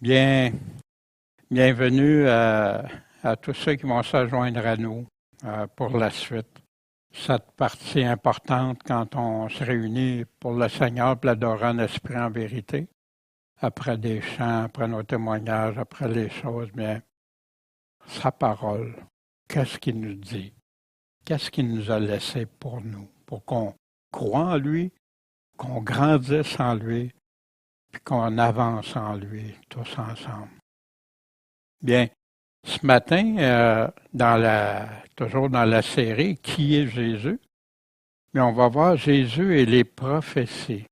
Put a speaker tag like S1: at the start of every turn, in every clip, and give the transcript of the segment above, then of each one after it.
S1: Bien, bienvenue à tous ceux qui vont se joindre à nous pour la suite. Cette partie importante quand on se réunit pour le Seigneur, pour l'adorer en esprit en vérité, après des chants, après nos témoignages, après les choses, bien, sa parole, qu'est-ce qu'il nous dit? Qu'est-ce qu'il nous a laissé pour nous? Pour qu'on croie en lui, qu'on grandisse en lui, puis qu'on avance en lui, tous ensemble. Bien, ce matin, toujours dans la série Qui est Jésus? Mais on va voir Jésus et les prophéties.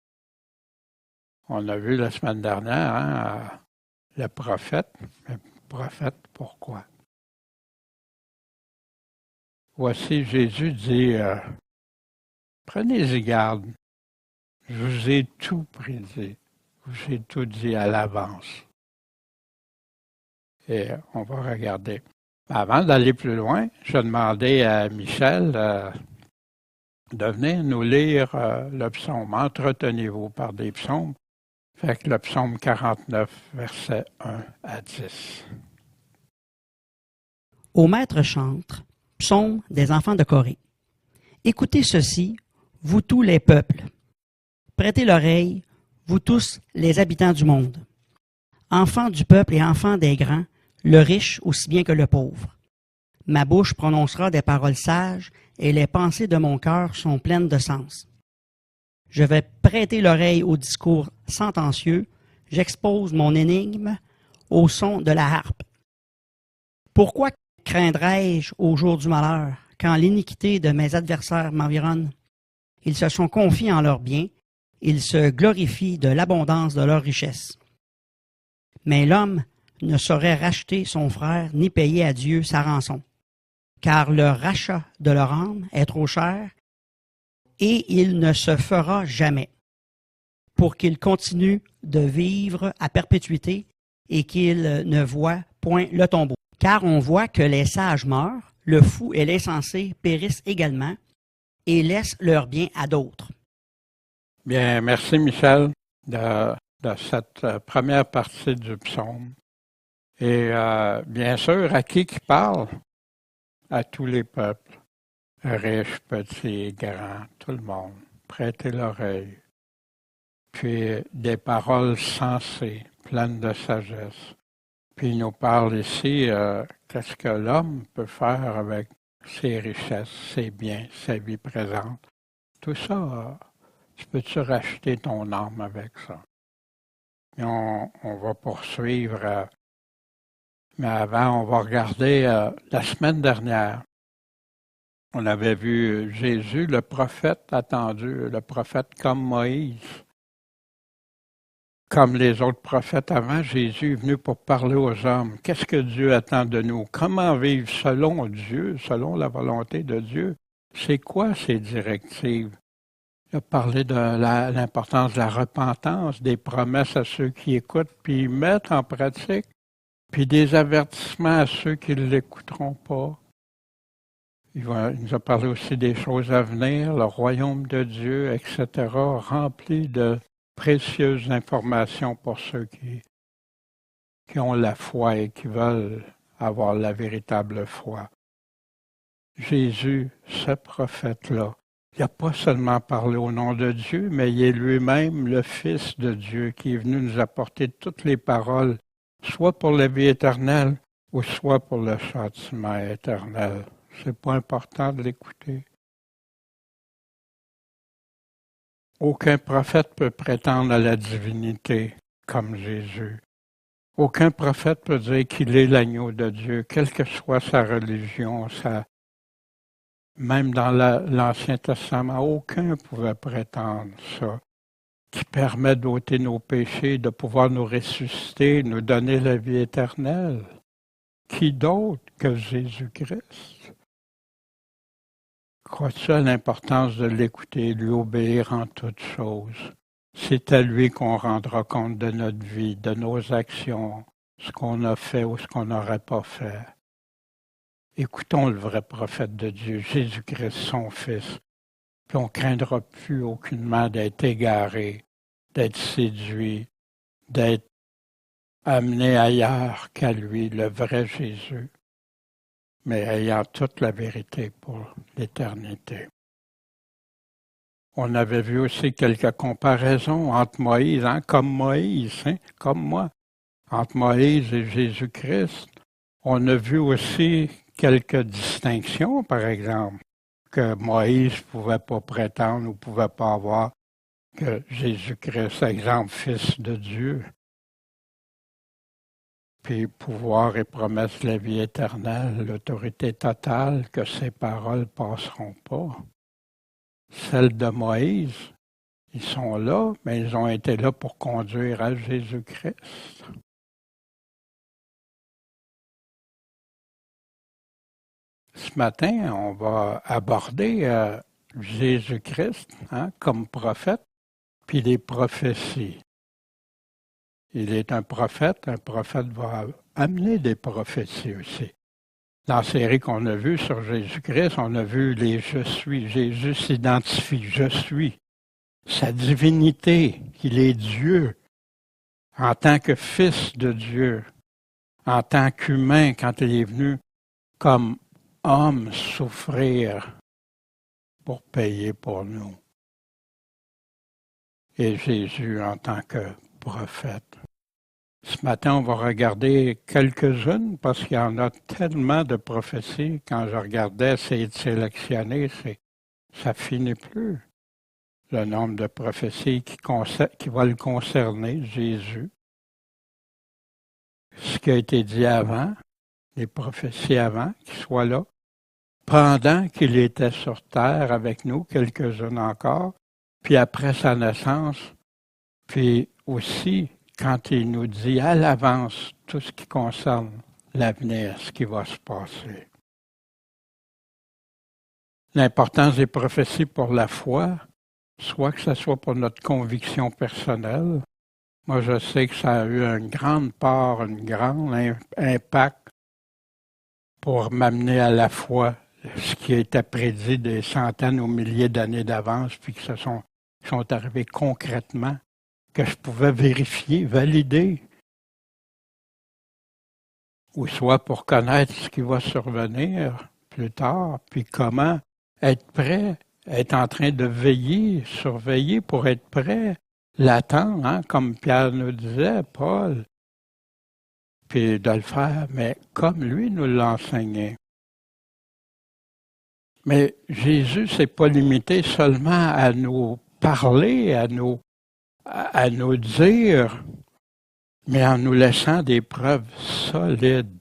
S1: On a vu la semaine dernière, le prophète. Mais prophète, pourquoi? Voici, Jésus dit, prenez-y garde, je vous ai tout prédit, je vous ai tout dit à l'avance. Et on va regarder. Avant d'aller plus loin, je demandais à Michel de venir nous lire le psaume. Entretenez-vous par des psaumes. Fait que le psaume 49, versets 1 à 10.
S2: Au maître chantre, psaume des enfants de Corée. Écoutez ceci, vous tous les peuples. Prêtez l'oreille, vous tous les habitants du monde. Enfants du peuple et enfants des grands, le riche aussi bien que le pauvre. Ma bouche prononcera des paroles sages et les pensées de mon cœur sont pleines de sens. Je vais prêter l'oreille au discours sentencieux, j'expose mon énigme au son de la harpe. Pourquoi craindrais-je au jour du malheur, quand l'iniquité de mes adversaires m'environne? Ils se sont confiés en leurs biens, ils se glorifient de l'abondance de leurs richesses. Mais l'homme ne saurait racheter son frère ni payer à Dieu sa rançon, car le rachat de leur âme est trop cher et il ne se fera jamais, pour qu'ils continuent de vivre à perpétuité et qu'ils ne voient point le tombeau. Car on voit que les sages meurent, le fou et l'insensé périssent également et laissent leurs biens à d'autres.
S1: Bien, merci Michel de cette première partie du psaume. Et bien sûr, à qui parle? À tous les peuples, riches, petits, grands, tout le monde. Prêtez l'oreille. Puis des paroles sensées, pleines de sagesse. Puis il nous parle ici, qu'est-ce que l'homme peut faire avec ses richesses, ses biens, sa vie présente. Tout ça, tu peux-tu racheter ton âme avec ça? Et on va poursuivre. Mais avant, on va regarder la semaine dernière. On avait vu Jésus, le prophète attendu, le prophète comme Moïse. Comme les autres prophètes avant, Jésus est venu pour parler aux hommes. Qu'est-ce que Dieu attend de nous? Comment vivre selon Dieu, selon la volonté de Dieu? C'est quoi ces directives? Il a parlé de l'importance de la repentance, des promesses à ceux qui écoutent puis mettent en pratique, puis des avertissements à ceux qui ne l'écouteront pas. Il nous a parlé aussi des choses à venir, le royaume de Dieu, etc., rempli de précieuses informations pour ceux qui ont la foi et qui veulent avoir la véritable foi. Jésus, ce prophète-là, il n'a pas seulement parlé au nom de Dieu, mais il est lui-même le Fils de Dieu qui est venu nous apporter toutes les paroles, soit pour la vie éternelle ou soit pour le châtiment éternel. C'est pas important de l'écouter. Aucun prophète peut prétendre à la divinité comme Jésus. Aucun prophète peut dire qu'il est l'agneau de Dieu, quelle que soit sa religion, même dans l'Ancien Testament, aucun pouvait prétendre ça, qui permet d'ôter nos péchés, de pouvoir nous ressusciter, nous donner la vie éternelle. Qui d'autre que Jésus-Christ? Crois-tu à l'importance de l'écouter, de lui obéir en toutes choses? C'est à lui qu'on rendra compte de notre vie, de nos actions, ce qu'on a fait ou ce qu'on n'aurait pas fait. Écoutons le vrai prophète de Dieu, Jésus-Christ, son Fils. Puis on ne craindra plus aucunement d'être égaré, d'être séduit, d'être amené ailleurs qu'à lui, le vrai Jésus, mais ayant toute la vérité pour l'éternité. On avait vu aussi quelques comparaisons entre Moïse, comme Moïse, comme moi, entre Moïse et Jésus-Christ. On a vu aussi quelques distinctions, par exemple, que Moïse ne pouvait pas prétendre ou ne pouvait pas avoir que Jésus-Christ, exemple, Fils de Dieu, puis pouvoir et promesse de la vie éternelle, l'autorité totale, que ces paroles ne passeront pas. Celles de Moïse, ils sont là, mais ils ont été là pour conduire à Jésus-Christ. Ce matin, on va aborder Jésus-Christ comme prophète, puis les prophéties. Il est un prophète va amener des prophéties aussi. Dans la série qu'on a vue sur Jésus-Christ, on a vu les « je suis ». Jésus s'identifie « je suis ». Sa divinité, qu'il est Dieu, en tant que Fils de Dieu, en tant qu'humain, quand il est venu comme homme souffrir pour payer pour nous. Et Jésus en tant que prophète. Ce matin, on va regarder quelques-unes parce qu'il y en a tellement de prophéties. Quand je regardais, essayer de sélectionner, ça finit plus. Le nombre de prophéties qui va le concerner, Jésus. Ce qui a été dit avant, les prophéties avant, qu'il soit là. Pendant qu'il était sur terre avec nous, quelques-unes encore, puis après sa naissance, puis aussi quand il nous dit à l'avance tout ce qui concerne l'avenir, ce qui va se passer. L'importance des prophéties pour la foi, soit que ce soit pour notre conviction personnelle. Moi, je sais que ça a eu une grande part, un grand impact pour m'amener à la foi, ce qui était prédit des centaines ou milliers d'années d'avance, puis qui sont arrivés concrètement, que je pouvais vérifier, valider, ou soit pour connaître ce qui va survenir plus tard, puis comment être prêt, être en train de veiller, surveiller pour être prêt, l'attendre, comme Pierre nous disait, Paul, puis de le faire, mais comme lui nous l'a enseigné. Mais Jésus ne s'est pas limité seulement à nous parler, à nous dire, mais en nous laissant des preuves solides,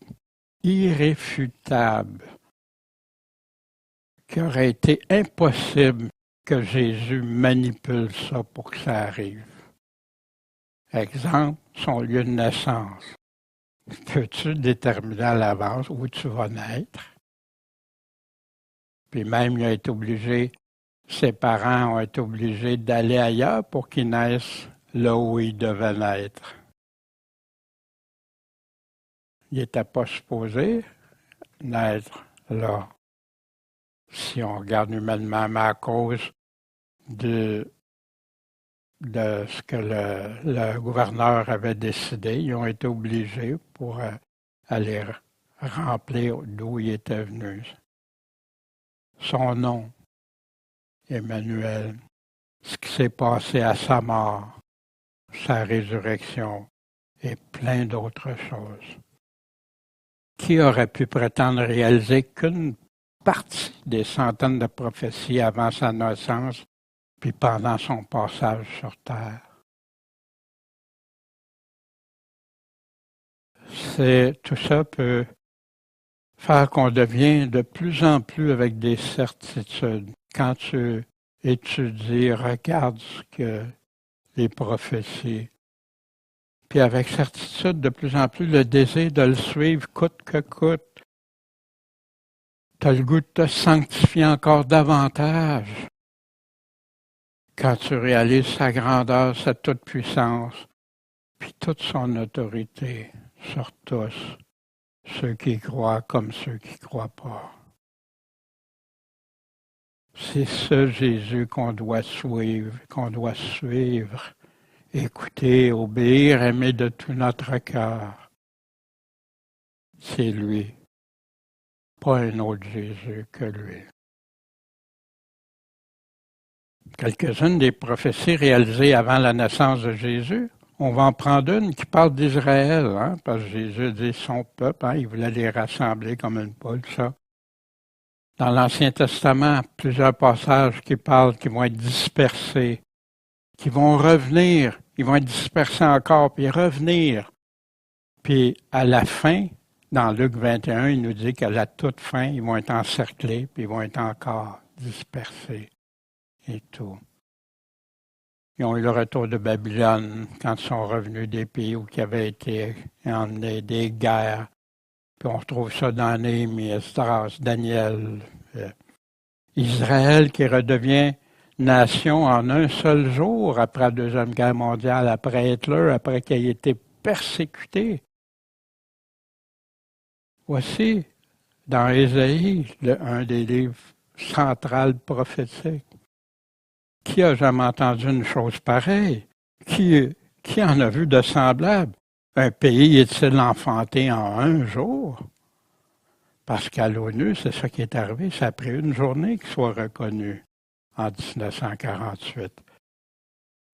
S1: irréfutables, qu'il aurait été impossible que Jésus manipule ça pour que ça arrive. Exemple, son lieu de naissance. Peux-tu déterminer à l'avance où tu vas naître? Puis même, il a été obligé, ses parents ont été obligés d'aller ailleurs pour qu'il naisse là où il devait naître. Il n'était pas supposé naître là. Si on regarde humainement, mais à cause de ce que le gouverneur avait décidé, ils ont été obligés pour aller remplir d'où il était venu. Son nom, Emmanuel, ce qui s'est passé à sa mort, sa résurrection et plein d'autres choses. Qui aurait pu prétendre réaliser qu'une partie des centaines de prophéties avant sa naissance, puis pendant son passage sur terre? Tout ça peut faire qu'on devient de plus en plus avec des certitudes. Quand tu étudies, regardes ce que les prophéties, puis avec certitude, de plus en plus, le désir de le suivre coûte que coûte. Tu as le goût de te sanctifier encore davantage quand tu réalises sa grandeur, sa toute-puissance, puis toute son autorité sur tous, ceux qui croient comme ceux qui ne croient pas. C'est ce Jésus qu'on doit suivre, écouter, obéir, aimer de tout notre cœur. C'est lui, pas un autre Jésus que lui. Quelques-unes des prophéties réalisées avant la naissance de Jésus. On va en prendre une qui parle d'Israël, hein, parce que Jésus dit son peuple, hein, il voulait les rassembler comme une poule, ça. Dans l'Ancien Testament, plusieurs passages qui parlent qu'ils vont être dispersés, qui vont revenir, ils vont être dispersés encore, puis revenir. Puis à la fin, dans Luc 21, il nous dit qu'à la toute fin, ils vont être encerclés, puis ils vont être encore dispersés et tout. Ils ont eu le retour de Babylone quand ils sont revenus des pays où ils avaient été emmenés, des guerres. Puis on retrouve ça dans Néhémie, Esdras, Daniel. Israël qui redevient nation en un seul jour après la Deuxième Guerre mondiale, après Hitler, après qu'il ait été persécuté. Voici, dans Ésaïe, un des livres centrales prophétiques. Qui a jamais entendu une chose pareille? Qui en a vu de semblable? Un pays est-il enfanté en un jour? Parce qu'à l'ONU, c'est ça qui est arrivé. Ça a pris une journée qu'il soit reconnu en 1948.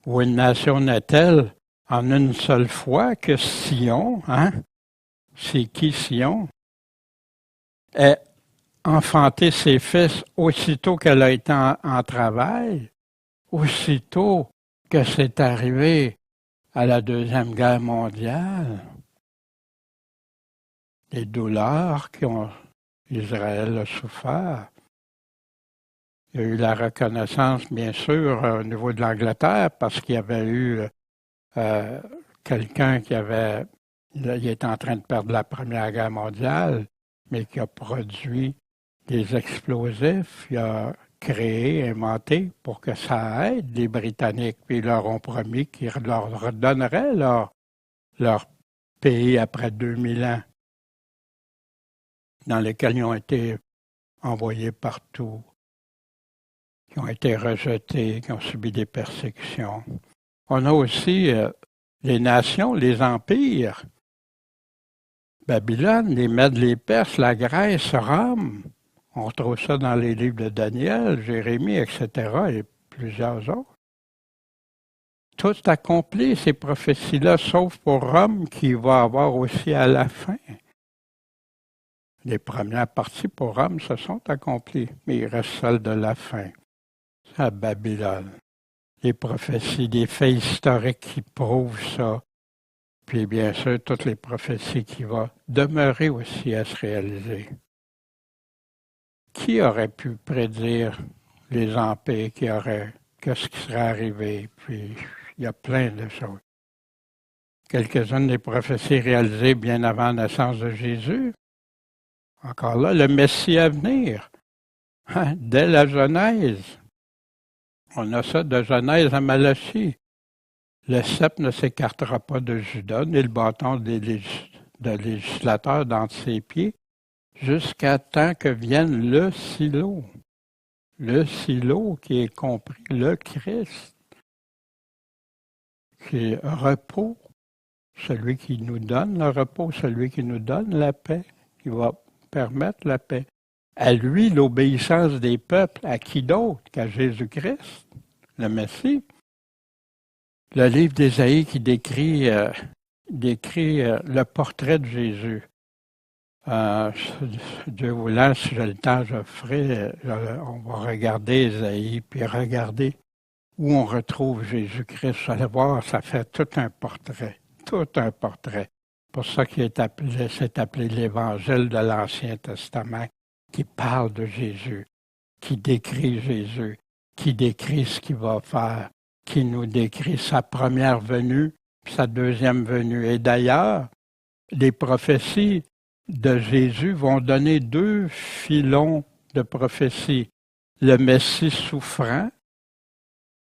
S1: Ou une nation n'est-elle en une seule fois que Sion, hein? C'est qui Sion? Ait enfanté ses fils aussitôt qu'elle a été en travail? Aussitôt que c'est arrivé à la Deuxième Guerre mondiale, les douleurs qu'Israël a souffert. Il y a eu la reconnaissance, bien sûr, au niveau de l'Angleterre, parce qu'il y avait eu quelqu'un il était en train de perdre la Première Guerre mondiale, mais qui a produit des explosifs. Il a créé, inventé pour que ça aide les Britanniques. Puis ils leur ont promis qu'ils leur redonneraient leur pays après 2000 ans, dans lesquels ils ont été envoyés partout, qui ont été rejetés, qui ont subi des persécutions. On a aussi les nations, les empires. Babylone, les Mèdes, les Perses, la Grèce, Rome. On retrouve ça dans les livres de Daniel, Jérémie, etc., et plusieurs autres. Tout accompli, ces prophéties-là, sauf pour Rome, qui va avoir aussi à la fin. Les premières parties pour Rome se sont accomplies, mais il reste celle de la fin. C'est à Babylone. Les prophéties, des faits historiques qui prouvent ça. Puis bien sûr, toutes les prophéties qui vont demeurer aussi à se réaliser. Qui aurait pu prédire les empires qu'est-ce qui serait arrivé? Puis, il y a plein de choses. Quelques-unes des prophéties réalisées bien avant la naissance de Jésus. Encore là, le Messie à venir. Hein, dès la Genèse. On a ça de Genèse à Malachie. Le sceptre ne s'écartera pas de Juda, ni le bâton de législateur d'entre ses pieds, jusqu'à temps que vienne le silo. Le silo qui est compris, le Christ, qui est repos, celui qui nous donne le repos, celui qui nous donne la paix, qui va permettre la paix. À lui, l'obéissance des peuples, à qui d'autre qu'à Jésus-Christ, le Messie. Le livre d'Ésaïe qui décrit le portrait de Jésus. Dieu voulant, si j'ai le temps, je ferai. On va regarder Ésaïe, puis regarder où on retrouve Jésus-Christ. Vous allez voir, ça fait tout un portrait. Tout un portrait. Pour ça qu'il c'est appelé l'Évangile de l'Ancien Testament, qui parle de Jésus, qui décrit Jésus, qui décrit ce qu'il va faire, qui nous décrit sa première venue, puis sa deuxième venue. Et d'ailleurs, les prophéties de Jésus vont donner deux filons de prophétie. Le Messie souffrant,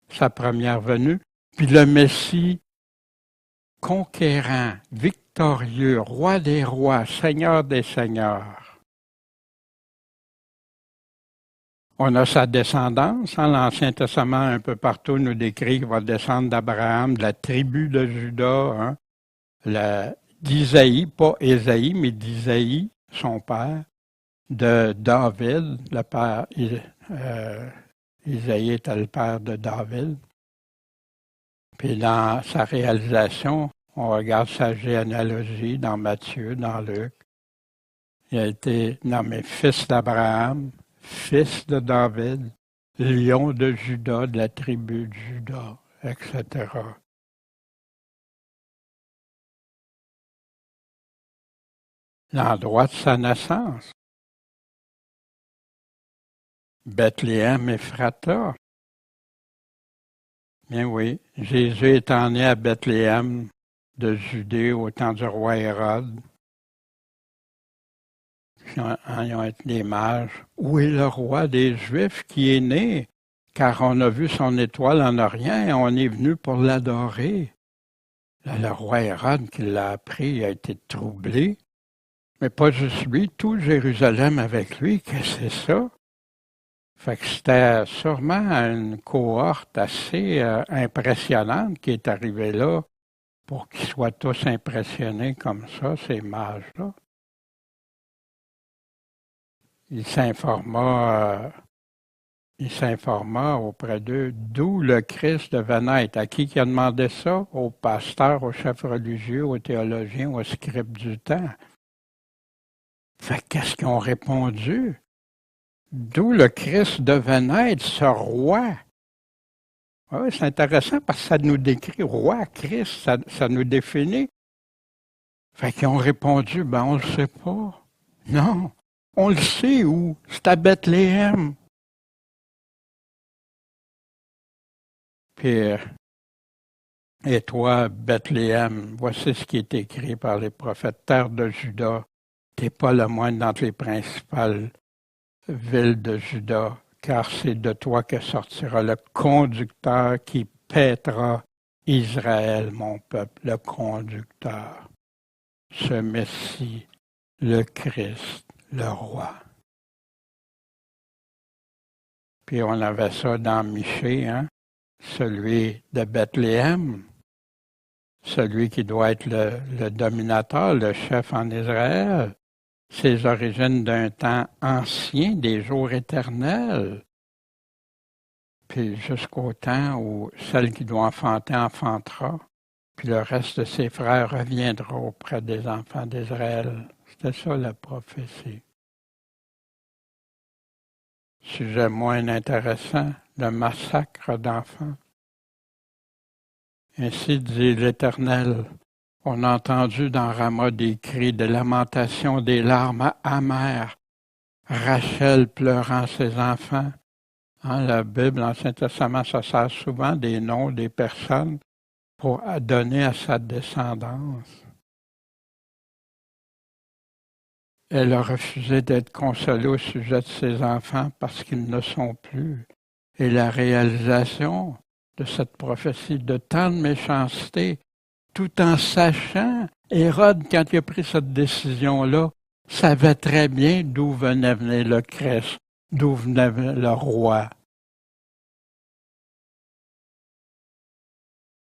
S1: sa première venue, puis le Messie conquérant, victorieux, roi des rois, seigneur des seigneurs. On a sa descendance. Hein? L'Ancien Testament, un peu partout, nous décrit qu'il va descendre d'Abraham, de la tribu de Juda, hein? D'Isaïe, pas Ésaïe, mais d'Isaïe, son père, de David, le père, Isaïe était le père de David. Puis dans sa réalisation, on regarde sa généalogie dans Matthieu, dans Luc. Il a été nommé fils d'Abraham, fils de David, lion de Juda, de la tribu de Juda, etc. L'endroit de sa naissance. Bethléem, Ephrata. Bien oui, Jésus étant né à Bethléem de Judée au temps du roi Hérode. Ils ont été des mages. Où est le roi des Juifs qui est né? Car on a vu son étoile en Orient et on est venu pour l'adorer. Là, le roi Hérode qui l'a appris a été troublé. Mais pas juste lui, tout Jérusalem avec lui. Qu'est-ce que c'est ça? Fait que c'était sûrement une cohorte assez impressionnante qui est arrivée là pour qu'ils soient tous impressionnés comme ça, ces mages-là. Il s'informa auprès d'eux d'où le Christ devait naître. À qui a demandé ça? Aux pasteurs, aux chefs religieux, aux théologiens, aux scribes du temps. Fait qu'est-ce qu'ils ont répondu? D'où le Christ devait naître, ce roi. Oui, c'est intéressant parce que ça nous décrit roi, Christ, ça nous définit. Fait qu'ils ont répondu, on le sait pas. Non, on le sait où? C'est à Bethléem. Puis, et toi, Bethléem, voici ce qui est écrit par les prophètes, terre de Juda, t'es pas le moindre d'entre les principales villes de Juda, car c'est de toi que sortira le conducteur qui paîtra Israël, mon peuple, le conducteur, ce Messie, le Christ, le roi. Puis on avait ça dans Michée, hein? Celui de Bethléem, celui qui doit être le dominateur, le chef en Israël. Ses origines d'un temps ancien, des jours éternels, puis jusqu'au temps où celle qui doit enfanter enfantera, puis le reste de ses frères reviendra auprès des enfants d'Israël. C'était ça la prophétie. Sujet moins intéressant, le massacre d'enfants. Ainsi dit l'Éternel. On a entendu dans Rama des cris, des lamentations, des larmes amères. Rachel pleurant ses enfants. Hein, la Bible, l'Ancien Testament, ça sert souvent des noms des personnes pour donner à sa descendance. Elle a refusé d'être consolée au sujet de ses enfants parce qu'ils ne sont plus. Et la réalisation de cette prophétie de tant de méchanceté, tout en sachant, Hérode, quand il a pris cette décision-là, savait très bien d'où venait le Christ, d'où venait le roi.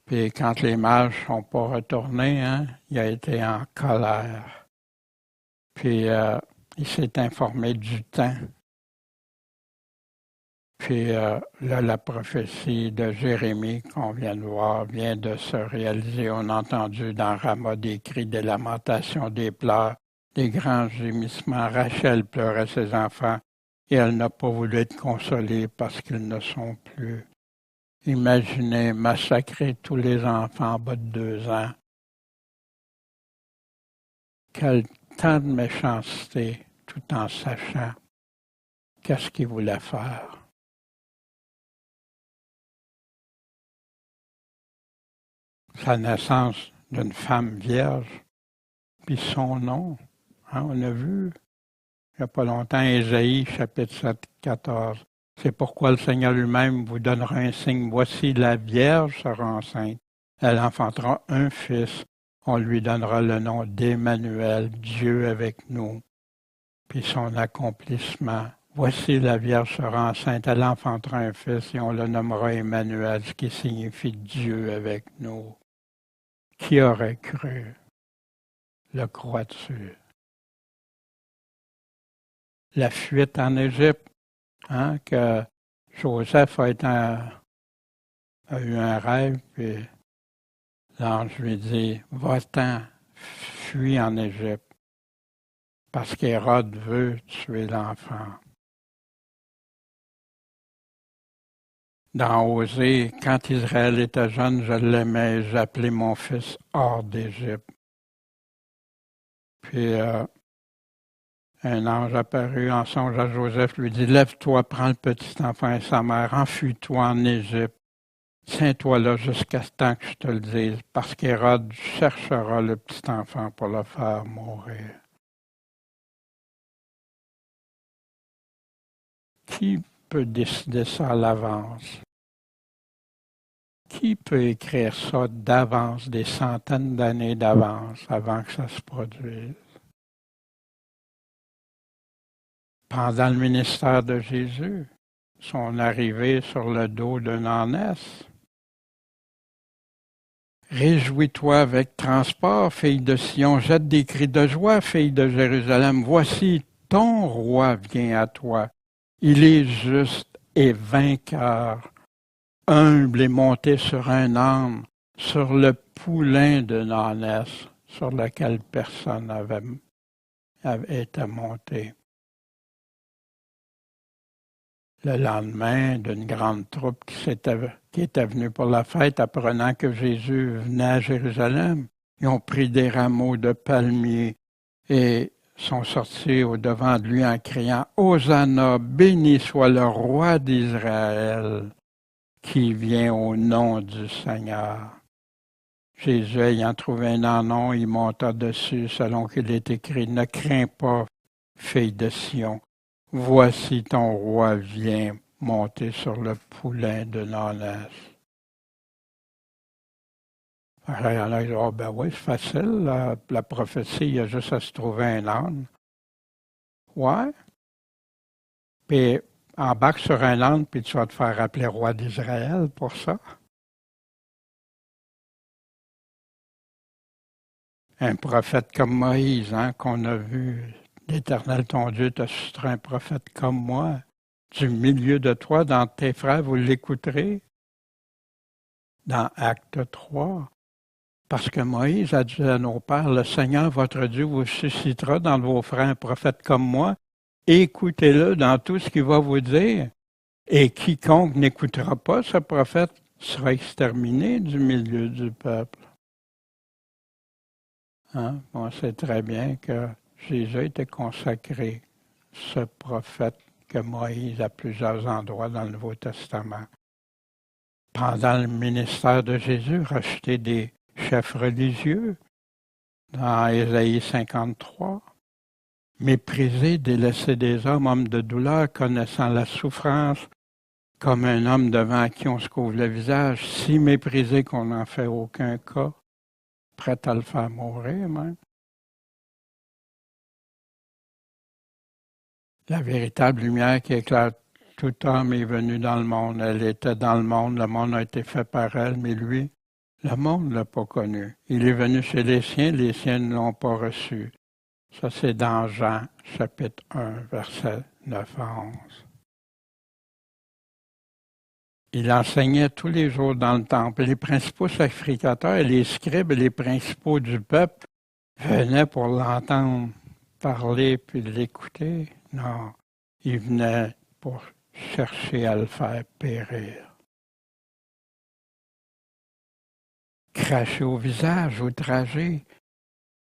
S1: Puis quand les mages ne sont pas retournés, hein, il a été en colère. Puis il s'est informé du temps. Puis là, la prophétie de Jérémie qu'on vient de voir vient de se réaliser. On a entendu dans Rama des cris, des lamentations, des pleurs, des grands gémissements. Rachel pleurait ses enfants et elle n'a pas voulu être consolée parce qu'ils ne sont plus. Imaginez massacrer tous les enfants en bas de 2 ans. Quel temps de méchanceté, tout en sachant qu'est-ce qu'il voulait faire. Sa naissance d'une femme vierge, puis son nom. Hein, on a vu, il n'y a pas longtemps, Ésaïe, chapitre 7, 14. C'est pourquoi le Seigneur lui-même vous donnera un signe. Voici, la Vierge sera enceinte. Elle enfantera un fils. On lui donnera le nom d'Emmanuel, Dieu avec nous. Puis son accomplissement, Voici la Vierge sera enceinte, elle enfantera un fils et on le nommera Emmanuel, ce qui signifie Dieu avec nous. Qui aurait cru? Le crois-tu? La fuite en Égypte, hein, que Joseph a eu un rêve, puis l'ange lui dit, va-t'en, fuis en Égypte, parce qu'Hérode veut tuer l'enfant. Dans Osée, quand Israël était jeune, je l'aimais, j'appelais mon fils hors d'Égypte. Puis un ange apparut en songe à Joseph, lui dit, lève-toi, prends le petit enfant et sa mère, enfuis-toi en Égypte. Tiens-toi là jusqu'à ce temps que je te le dise, parce qu'Hérode cherchera le petit enfant pour le faire mourir. Qui peut décider ça à l'avance? Qui peut écrire ça d'avance, des centaines d'années d'avance, avant que ça se produise? Pendant le ministère de Jésus, son arrivée sur le dos d'une ânesse. Réjouis-toi avec transport, fille de Sion, jette des cris de joie, fille de Jérusalem. Voici, ton roi vient à toi. Il est juste et vainqueur, humble et monté sur un âne, sur le poulain d'une ânesse, sur lequel personne n'avait été monté. Le lendemain, d'une grande troupe qui était venue pour la fête, apprenant que Jésus venait à Jérusalem, ils ont pris des rameaux de palmiers et sont sortis au-devant de lui en criant « Hosanna, béni soit le roi d'Israël qui vient au nom du Seigneur. » Jésus ayant trouvé un anon, il monta dessus selon qu'il est écrit « Ne crains pas, fille de Sion. Voici ton roi vient monter sur le poulain de l'ânesse. » Alors, il y en a qui disent, oh, ben oui, c'est facile, la prophétie, il y a juste à se trouver un âne. Ouais. Puis, embarque sur un âne, puis tu vas te faire appeler roi d'Israël pour ça. Un prophète comme Moïse, hein, qu'on a vu. L'Éternel, ton Dieu, t'a suscité un prophète comme moi. Du milieu de toi, dans tes frères, vous l'écouterez. Dans Acte 3. Parce que Moïse a dit à nos pères, le Seigneur, votre Dieu, vous suscitera dans vos frères un prophète comme moi. Écoutez-le dans tout ce qu'il va vous dire. Et quiconque n'écoutera pas ce prophète sera exterminé du milieu du peuple. Hein? On sait très bien que Jésus était consacré, ce prophète que Moïse à plusieurs endroits dans le Nouveau Testament. Pendant le ministère de Jésus, racheter des chefs religieux, dans Ésaïe 53, méprisé, délaissé des hommes de douleur, connaissant la souffrance, comme un homme devant qui on se couvre le visage, si méprisé qu'on n'en fait aucun cas, prêt à le faire mourir même. La véritable lumière qui éclaire tout homme est venue dans le monde. Elle était dans le monde a été fait par elle, mais lui, le monde ne l'a pas connu. Il est venu chez les siens ne l'ont pas reçu. Ça, c'est dans Jean, chapitre 1, versets 9 à 11. Il enseignait tous les jours dans le temple. Les principaux sacrificateurs et les scribes et les principaux du peuple venaient pour l'entendre parler puis l'écouter. Non, ils venaient pour chercher à le faire périr. Craché au visage, outragé.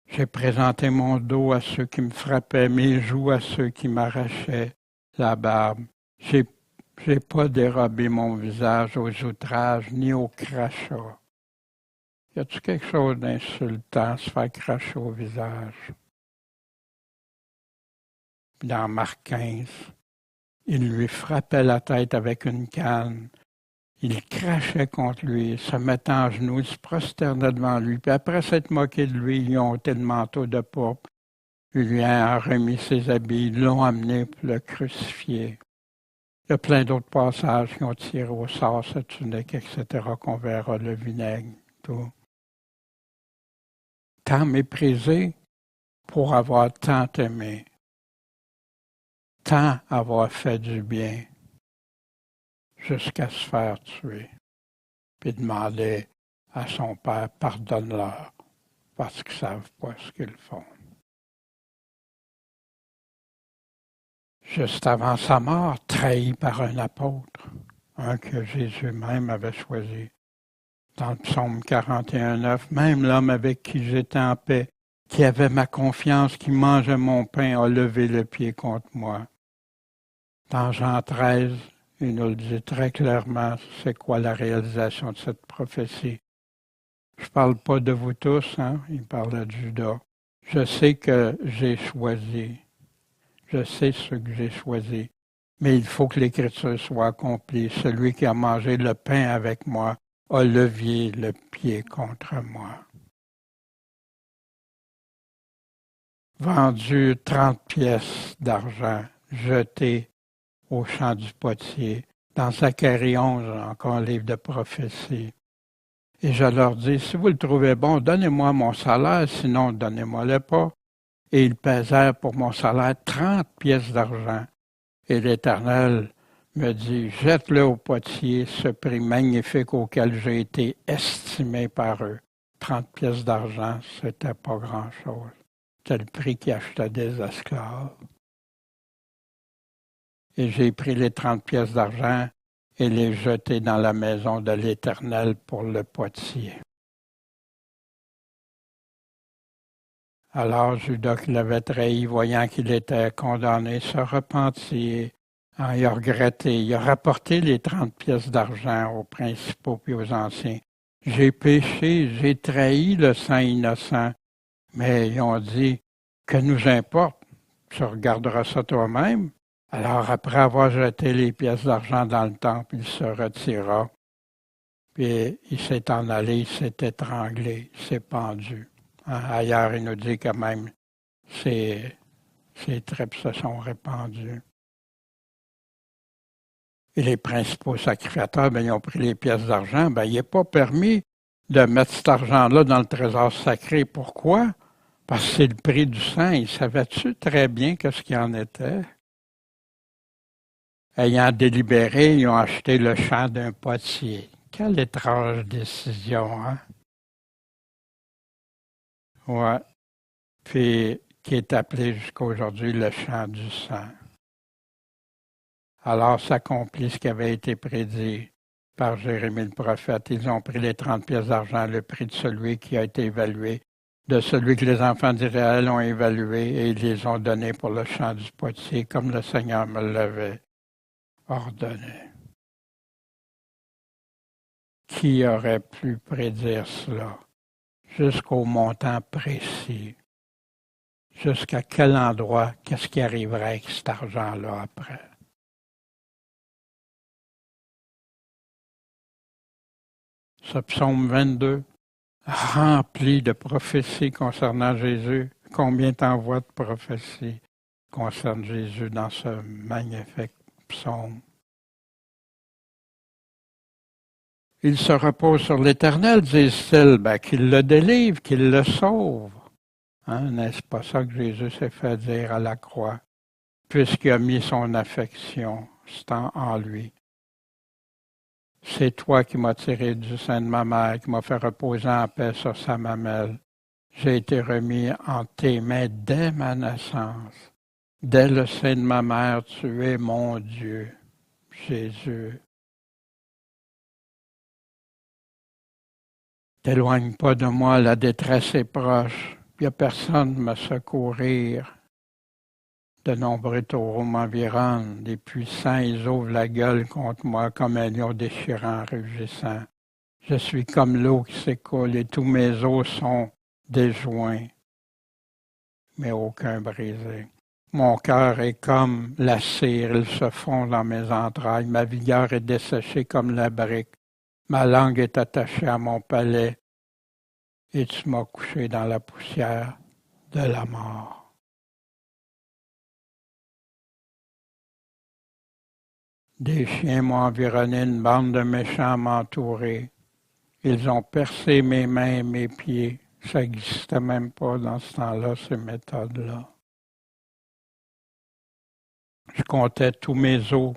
S1: J'ai présenté mon dos à ceux qui me frappaient, mes joues à ceux qui m'arrachaient la barbe. J'ai pas dérobé mon visage aux outrages ni aux crachats. Y a-t-il quelque chose d'insultant, se faire cracher au visage? Dans Marc 15, il lui frappait la tête avec une canne. Il crachait contre lui, se mettait en genoux, il se prosternait devant lui. Puis après s'être moqué de lui, ils ont ôté le manteau de pourpre. Il lui a remis ses habits, ils l'ont amené pour le crucifier. Il y a plein d'autres passages qui ont tiré au sort sa tunique, etc., qu'on verra, le vinaigre, tout. Tant méprisé pour avoir tant aimé, tant avoir fait du bien, jusqu'à se faire tuer, puis demander à son Père, pardonne-leur, parce qu'ils ne savent pas ce qu'ils font. Juste avant sa mort, trahi par un apôtre, un que Jésus même avait choisi. Dans le psaume 41:9, même l'homme avec qui j'étais en paix, qui avait ma confiance, qui mangeait mon pain, a levé le pied contre moi. Dans Jean 13, il nous le dit très clairement, c'est quoi la réalisation de cette prophétie. Je ne parle pas de vous tous, il parle de Judas. Je sais que j'ai choisi. Je sais ce que j'ai choisi. Mais il faut que l'Écriture soit accomplie. Celui qui a mangé le pain avec moi a levé le pied contre moi. Vendu 30 pièces d'argent, jeté au champ du potier. Dans Zacharie 11, encore un livre de prophétie. Et je leur dis, si vous le trouvez bon, donnez-moi mon salaire, sinon donnez-moi-le pas. Et ils pesèrent pour mon salaire 30 pièces d'argent. Et l'Éternel me dit, jette-le au potier, ce prix magnifique auquel j'ai été estimé par eux. 30 pièces d'argent, c'était pas grand-chose. C'était le prix qui achetait des esclaves. Et j'ai pris les 30 pièces d'argent et les jeté dans la maison de l'Éternel pour le potier. Alors Judas, qui l'avait trahi, voyant qu'il était condamné, se repentit. Il a regretté. Il a rapporté les 30 pièces d'argent aux principaux puis aux anciens. J'ai péché, j'ai trahi le sang innocent. Mais ils ont dit, que nous importe, tu regarderas ça toi-même. Alors, après avoir jeté les pièces d'argent dans le temple, il se retira. Puis, il s'est en allé, il s'est étranglé, il s'est pendu. Ailleurs, il nous dit quand même, ses tripes se sont répandues. Et les principaux sacrificateurs, ils ont pris les pièces d'argent. Il n'est pas permis de mettre cet argent-là dans le trésor sacré. Pourquoi? Parce que c'est le prix du sang. Ils savaient-tu très bien ce qu'il en était? Ayant délibéré, ils ont acheté le champ d'un potier. Quelle étrange décision, hein? Ouais. Puis, qui est appelé jusqu'à aujourd'hui le champ du sang. Alors s'accomplit ce qui avait été prédit par Jérémie le prophète. Ils ont pris les 30 pièces d'argent, le prix de celui qui a été évalué, de celui que les enfants d'Israël ont évalué, et ils les ont donnés pour le champ du potier, comme le Seigneur me l'avait ordonné. Qui aurait pu prédire cela jusqu'au montant précis? Jusqu'à quel endroit, qu'est-ce qui arriverait avec cet argent-là après? Ce psaume 22, rempli de prophéties concernant Jésus. Combien t'envoies de prophéties concernant Jésus dans ce magnifique psaume? Il se repose sur l'Éternel, disent-ils, qu'il le délivre, qu'il le sauve. N'est-ce pas ça que Jésus s'est fait dire à la croix, puisqu'il a mis son affection en lui? C'est toi qui m'as tiré du sein de ma mère, qui m'as fait reposer en paix sur sa mamelle. J'ai été remis en tes mains dès ma naissance. Dès le sein de ma mère, tu es mon Dieu, Jésus. T'éloigne pas de moi, la détresse est proche. Il n'y a personne me secourir. De nombreux taureaux m'environnent, des puissants, ils ouvrent la gueule contre moi comme un lion déchirant, rugissant. Je suis comme l'eau qui s'écoule et tous mes os sont déjoints, mais aucun brisé. Mon cœur est comme la cire, il se fond dans mes entrailles, ma vigueur est desséchée comme la brique, ma langue est attachée à mon palais, et tu m'as couché dans la poussière de la mort. Des chiens m'ont environné, une bande de méchants m'a entouré. Ils ont percé mes mains et mes pieds. Ça n'existait même pas dans ce temps-là, ces méthodes-là. Je comptais tous mes os.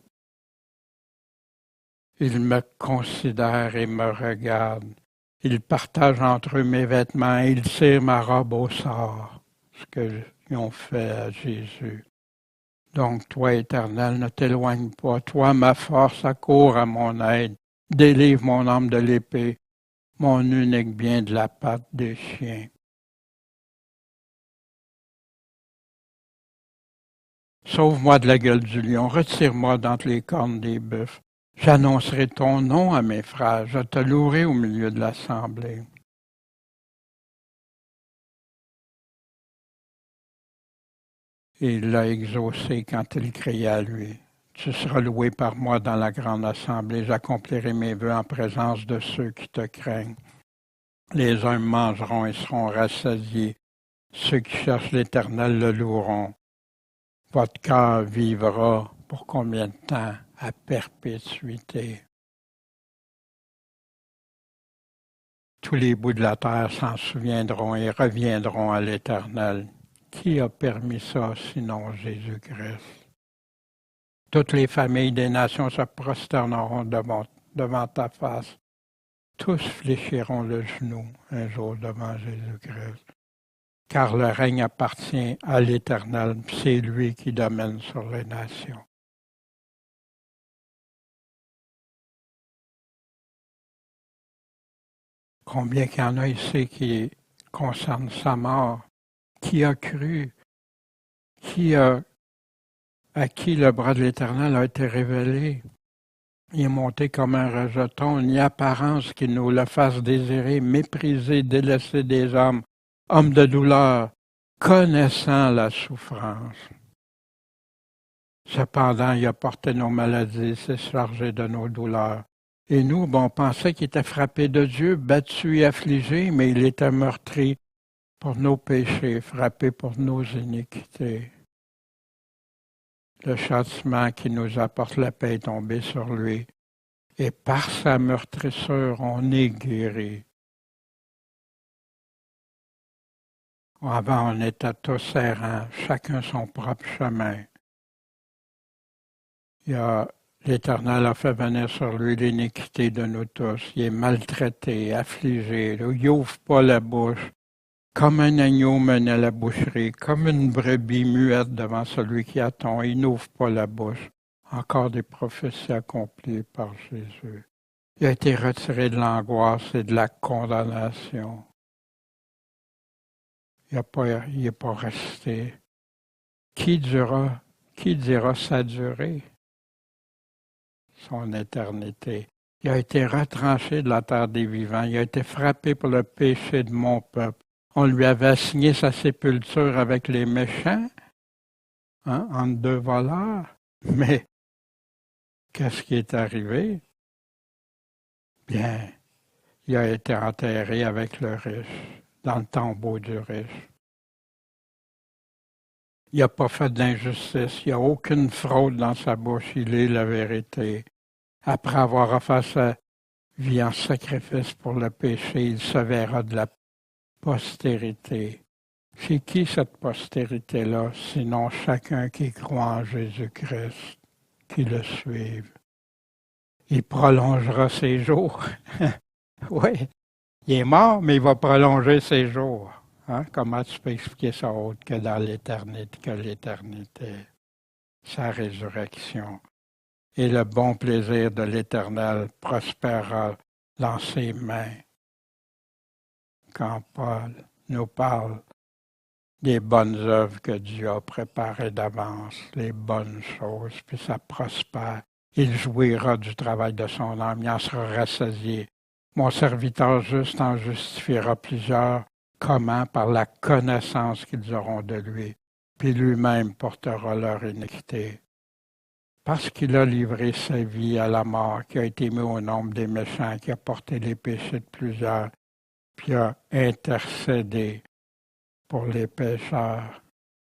S1: Ils me considèrent et me regardent. Ils partagent entre eux mes vêtements et ils tirent ma robe au sort, ce qu'ils ont fait à Jésus. Donc, toi, Éternel, ne t'éloigne pas. Toi, ma force, accours à mon aide. Délivre mon âme de l'épée, mon unique bien de la patte des chiens. Sauve-moi de la gueule du lion, retire-moi d'entre les cornes des bœufs. J'annoncerai ton nom à mes frères, je te louerai au milieu de l'assemblée. Et il l'a exaucé quand il criait à lui. Tu seras loué par moi dans la grande assemblée, j'accomplirai mes vœux en présence de ceux qui te craignent. Les uns mangeront et seront rassasiés, ceux qui cherchent l'Éternel le loueront. Votre cœur vivra pour combien de temps? À perpétuité. Tous les bouts de la terre s'en souviendront et reviendront à l'Éternel. Qui a permis ça sinon Jésus-Christ? Toutes les familles des nations se prosterneront devant ta face. Tous fléchiront le genou un jour devant Jésus-Christ. Car le règne appartient à l'Éternel, c'est lui qui domine sur les nations. Combien qu'il y en a ici qui concerne sa mort? Qui a cru? À qui le bras de l'Éternel a été révélé? Il est monté comme un rejeton, ni apparence qui nous le fasse désirer, méprisé, délaissé des hommes, homme de douleur, connaissant la souffrance. Cependant, il a porté nos maladies, s'est chargé de nos douleurs. Et nous, on pensait qu'il était frappé de Dieu, battu et affligé, mais il était meurtri pour nos péchés, frappé pour nos iniquités. Le châtiment qui nous apporte la paix est tombé sur lui, et par sa meurtrissure, on est guéri. Avant, on était tous errants, chacun son propre chemin. L'Éternel a fait venir sur lui l'iniquité de nous tous. Il est maltraité, affligé. Il n'ouvre pas la bouche. Comme un agneau mené à la boucherie, comme une brebis muette devant celui qui attend, il n'ouvre pas la bouche. Encore des prophéties accomplies par Jésus. Il a été retiré de l'angoisse et de la condamnation. Il n'est pas resté. Qui dira sa durée? Son éternité. Il a été retranché de la terre des vivants. Il a été frappé pour le péché de mon peuple. On lui avait assigné sa sépulture avec les méchants, entre deux voleurs. Mais qu'est-ce qui est arrivé? Bien, il a été enterré avec le riche, dans le tombeau du riche. Il n'a pas fait d'injustice, il n'y a aucune fraude dans sa bouche, il est la vérité. Après avoir offert sa vie en sacrifice pour le péché, il se verra de la postérité. C'est qui cette postérité-là, sinon chacun qui croit en Jésus-Christ, qui le suive? Il prolongera ses jours. Oui, il est mort, mais il va prolonger ses jours. Comment tu peux expliquer ça autre que dans l'éternité, sa résurrection? Et le bon plaisir de l'Éternel prospérera dans ses mains. Quand Paul nous parle des bonnes œuvres que Dieu a préparées d'avance, les bonnes choses, puis ça prospère. Il jouira du travail de son âme, il en sera rassasié. Mon serviteur juste en justifiera plusieurs. Comment? Par la connaissance qu'ils auront de lui, puis lui-même portera leur iniquité. Parce qu'il a livré sa vie à la mort, qui a été mis au nombre des méchants, qui a porté les péchés de plusieurs, puis a intercédé pour les pécheurs.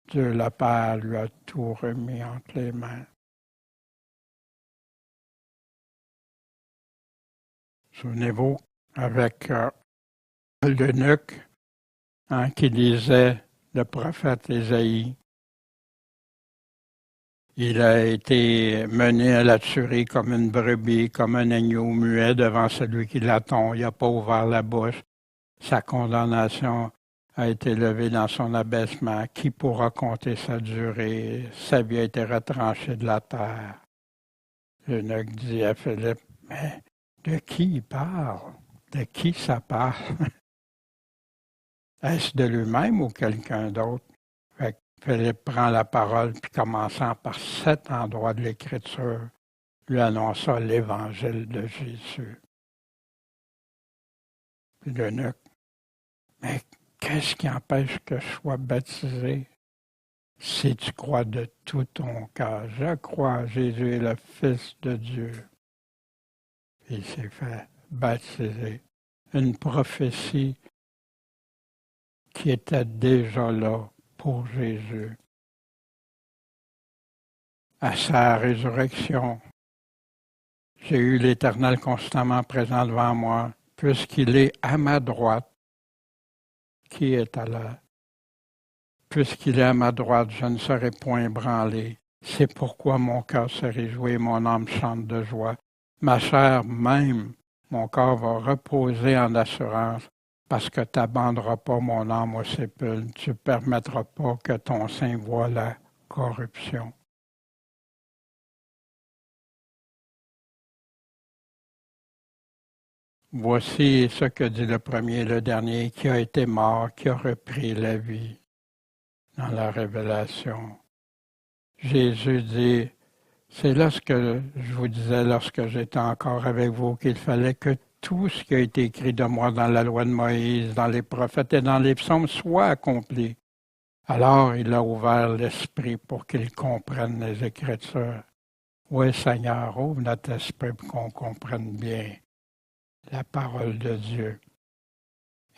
S1: Dieu le Père lui a tout remis entre les mains. Souvenez-vous, avec l'eunuque qui lisait le prophète Ésaïe. Il a été mené à la tuerie comme une brebis, comme un agneau muet devant celui qui l'attend. Il n'a pas ouvert la bouche. Sa condamnation a été levée dans son abaissement. Qui pourra compter sa durée? Sa vie a été retranchée de la terre. L'eunuque dit à Philippe, mais de qui il parle? De qui ça parle? Est-ce de lui-même ou quelqu'un d'autre? Philippe prend la parole, puis commençant par cet endroit de l'Écriture, lui annonça l'Évangile de Jésus. Puis l'eunuque, mais qu'est-ce qui empêche que je sois baptisé? Si tu crois de tout ton cœur, je crois, Jésus est le Fils de Dieu. Il s'est fait baptiser. Une prophétie qui était déjà là pour Jésus. À sa résurrection, j'ai eu l'Éternel constamment présent devant moi, puisqu'il est à ma droite, qui est à la. Puisqu'il est à ma droite, je ne serai point ébranlé. C'est pourquoi mon cœur se réjouit et mon âme chante de joie. Ma chair même, mon corps va reposer en assurance, parce que tu n'abandonneras pas mon âme au sépulcre, tu ne permettras pas que ton sein voie la corruption. Voici ce que dit le premier et le dernier, qui a été mort, qui a repris la vie dans la Révélation. Jésus dit, c'est là ce que je vous disais lorsque j'étais encore avec vous, qu'il fallait que tout ce qui a été écrit de moi dans la loi de Moïse, dans les prophètes et dans les psaumes soit accompli. Alors il a ouvert l'esprit pour qu'il comprenne les Écritures. Oui, Seigneur, ouvre notre esprit pour qu'on comprenne bien la parole de Dieu.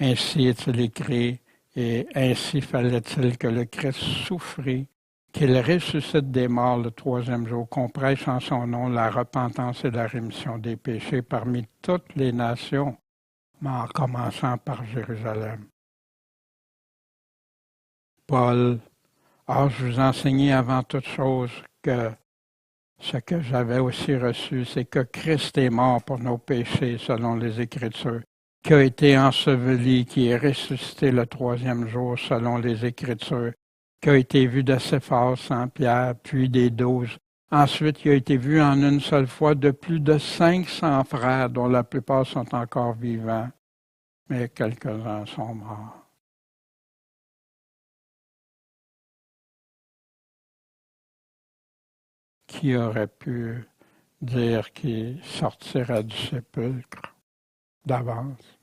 S1: Ainsi est-il écrit, et ainsi fallait-il que le Christ souffrit, qu'il ressuscite des morts le troisième jour, qu'on prêche en son nom la repentance et la rémission des péchés parmi toutes les nations, mais en commençant par Jérusalem. Paul, je vous enseignais avant toute chose que ce que j'avais aussi reçu, c'est que Christ est mort pour nos péchés selon les Écritures, qui a été enseveli, qui est ressuscité le troisième jour selon les Écritures, qui a été vu de Céphas en Pierre, puis des 12. Ensuite, il a été vu en une seule fois de plus de 500 frères, dont la plupart sont encore vivants, mais quelques-uns sont morts. Qui aurait pu dire qu'il sortirait du sépulcre d'avance?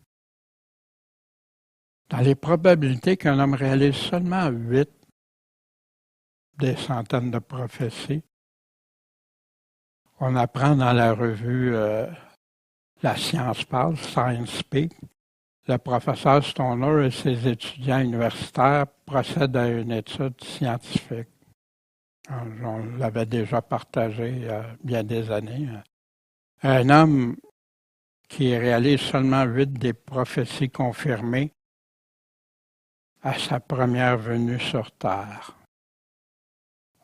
S1: Dans les probabilités qu'un homme réalise seulement 8 des centaines de prophéties, on apprend dans la revue La science parle, Science Speak, le professeur Stoner et ses étudiants universitaires procèdent à une étude scientifique. On l'avait déjà partagé il y a bien des années. Un homme qui réalise seulement 8 des prophéties confirmées à sa première venue sur Terre.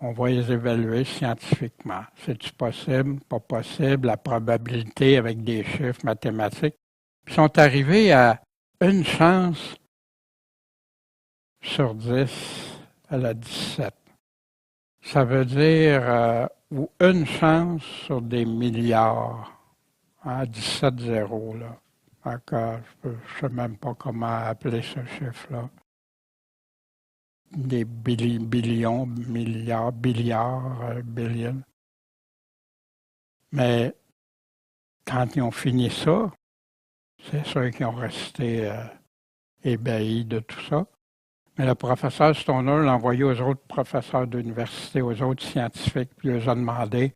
S1: On va les évaluer scientifiquement. C'est-tu possible, pas possible, la probabilité avec des chiffres mathématiques. Ils sont arrivés à une chance sur 10 à la 17. Ça veut dire ou une chance sur des milliards. 17 zéros, là. Encore, je ne sais même pas comment appeler ce chiffre-là. Des billions, milliards, billions. Mais quand ils ont fini ça, c'est ceux qui ont resté ébahis de tout ça. Mais le professeur Stoner l'a envoyé aux autres professeurs d'université, aux autres scientifiques, puis il leur a demandé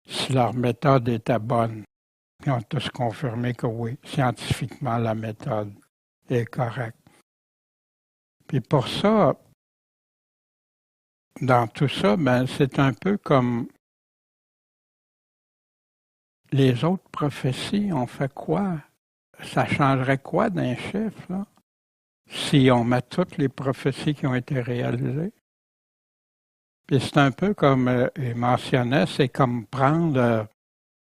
S1: si leur méthode était bonne. Ils ont tous confirmé que oui, scientifiquement, la méthode est correcte. Puis pour ça, dans tout ça, c'est un peu comme les autres prophéties ont fait quoi ça changerait quoi d'un chiffre, là? Si on met toutes les prophéties qui ont été réalisées? Puis c'est un peu comme il mentionnait, c'est comme prendre,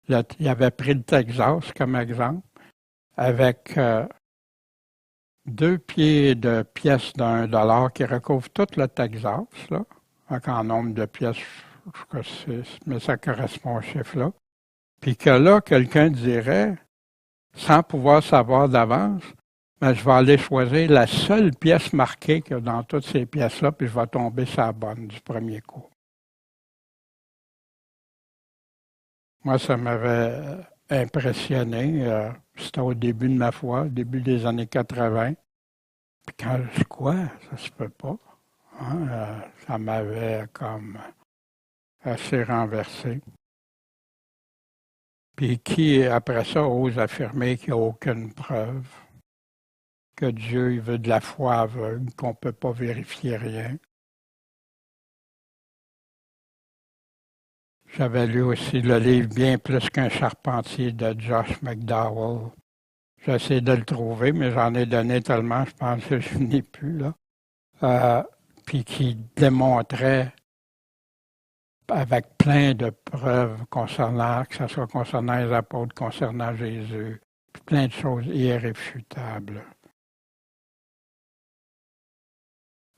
S1: il avait pris le Texas comme exemple, avec 2 pieds de pièces d'1 $ qui recouvrent tout le Texas, là, en nombre de pièces, mais ça correspond au chiffre-là. Puis que là, quelqu'un dirait, sans pouvoir savoir d'avance, ben, je vais aller choisir la seule pièce marquée qu'il y a dans toutes ces pièces-là, puis je vais tomber sur la bonne du premier coup. Moi, ça m'avait impressionné. C'était au début de ma foi, au début des années 80. Puis quand je dis quoi, ça se peut pas. Hein? Ça m'avait comme assez renversé. Puis qui, après ça, ose affirmer qu'il n'y a aucune preuve, que Dieu il veut de la foi aveugle, qu'on ne peut pas vérifier rien. J'avais lu aussi le livre Bien plus qu'un charpentier de Josh McDowell. J'essaie de le trouver, mais j'en ai donné tellement, je pense que je n'ai plus, là. Puis qui démontrait avec plein de preuves concernant, que ce soit concernant les apôtres, concernant Jésus, puis plein de choses irréfutables.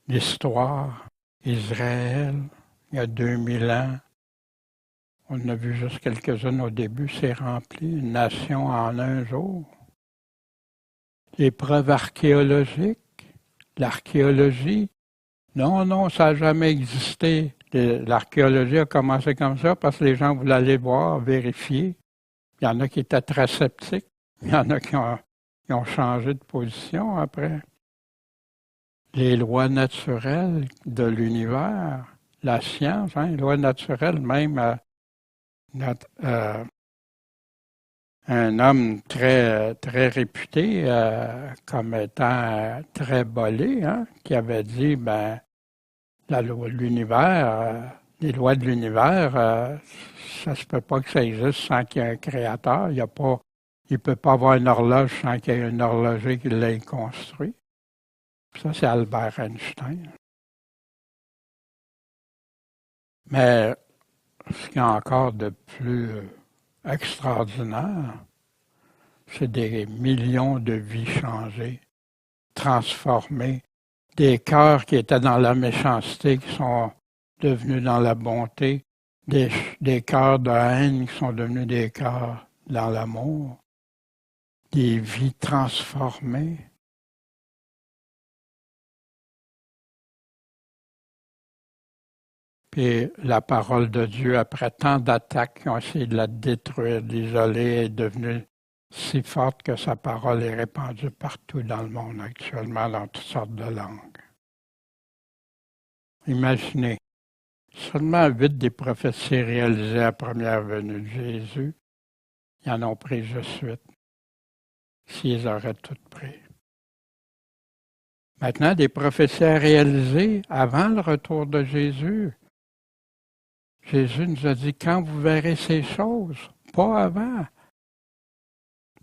S1: L'histoire, Israël, il y a 2000 ans, on en a vu juste quelques-unes au début, c'est rempli, une nation en un jour. Les preuves archéologiques, l'archéologie, non, ça n'a jamais existé. L'archéologie a commencé comme ça parce que les gens voulaient aller voir, vérifier. Il y en a qui étaient très sceptiques. Il y en a qui ont changé de position après. Les lois naturelles de l'univers, la science, les lois naturelles, même un homme très, très réputé comme étant très bolé, qui avait dit, la loi de l'univers, les lois de l'univers, ça se peut pas que ça existe sans qu'il y ait un créateur. Il ne peut pas avoir une horloge sans qu'il y ait un horloger qui l'ait construit. Ça, c'est Albert Einstein. Mais ce qu'il y a encore de plus extraordinaire, c'est des millions de vies changées, transformées, des cœurs qui étaient dans la méchanceté qui sont devenus dans la bonté, des cœurs de haine qui sont devenus des cœurs dans l'amour, des vies transformées. Puis la parole de Dieu, après tant d'attaques qui ont essayé de la détruire, de l'isoler, est devenue si forte que sa parole est répandue partout dans le monde actuellement, dans toutes sortes de langues. Imaginez, seulement 8 des prophéties réalisées à la première venue de Jésus, ils en ont pris juste 8, s'ils auraient toutes pris. Maintenant, des prophéties réalisées avant le retour de Jésus. Jésus nous a dit, quand vous verrez ces choses, pas avant.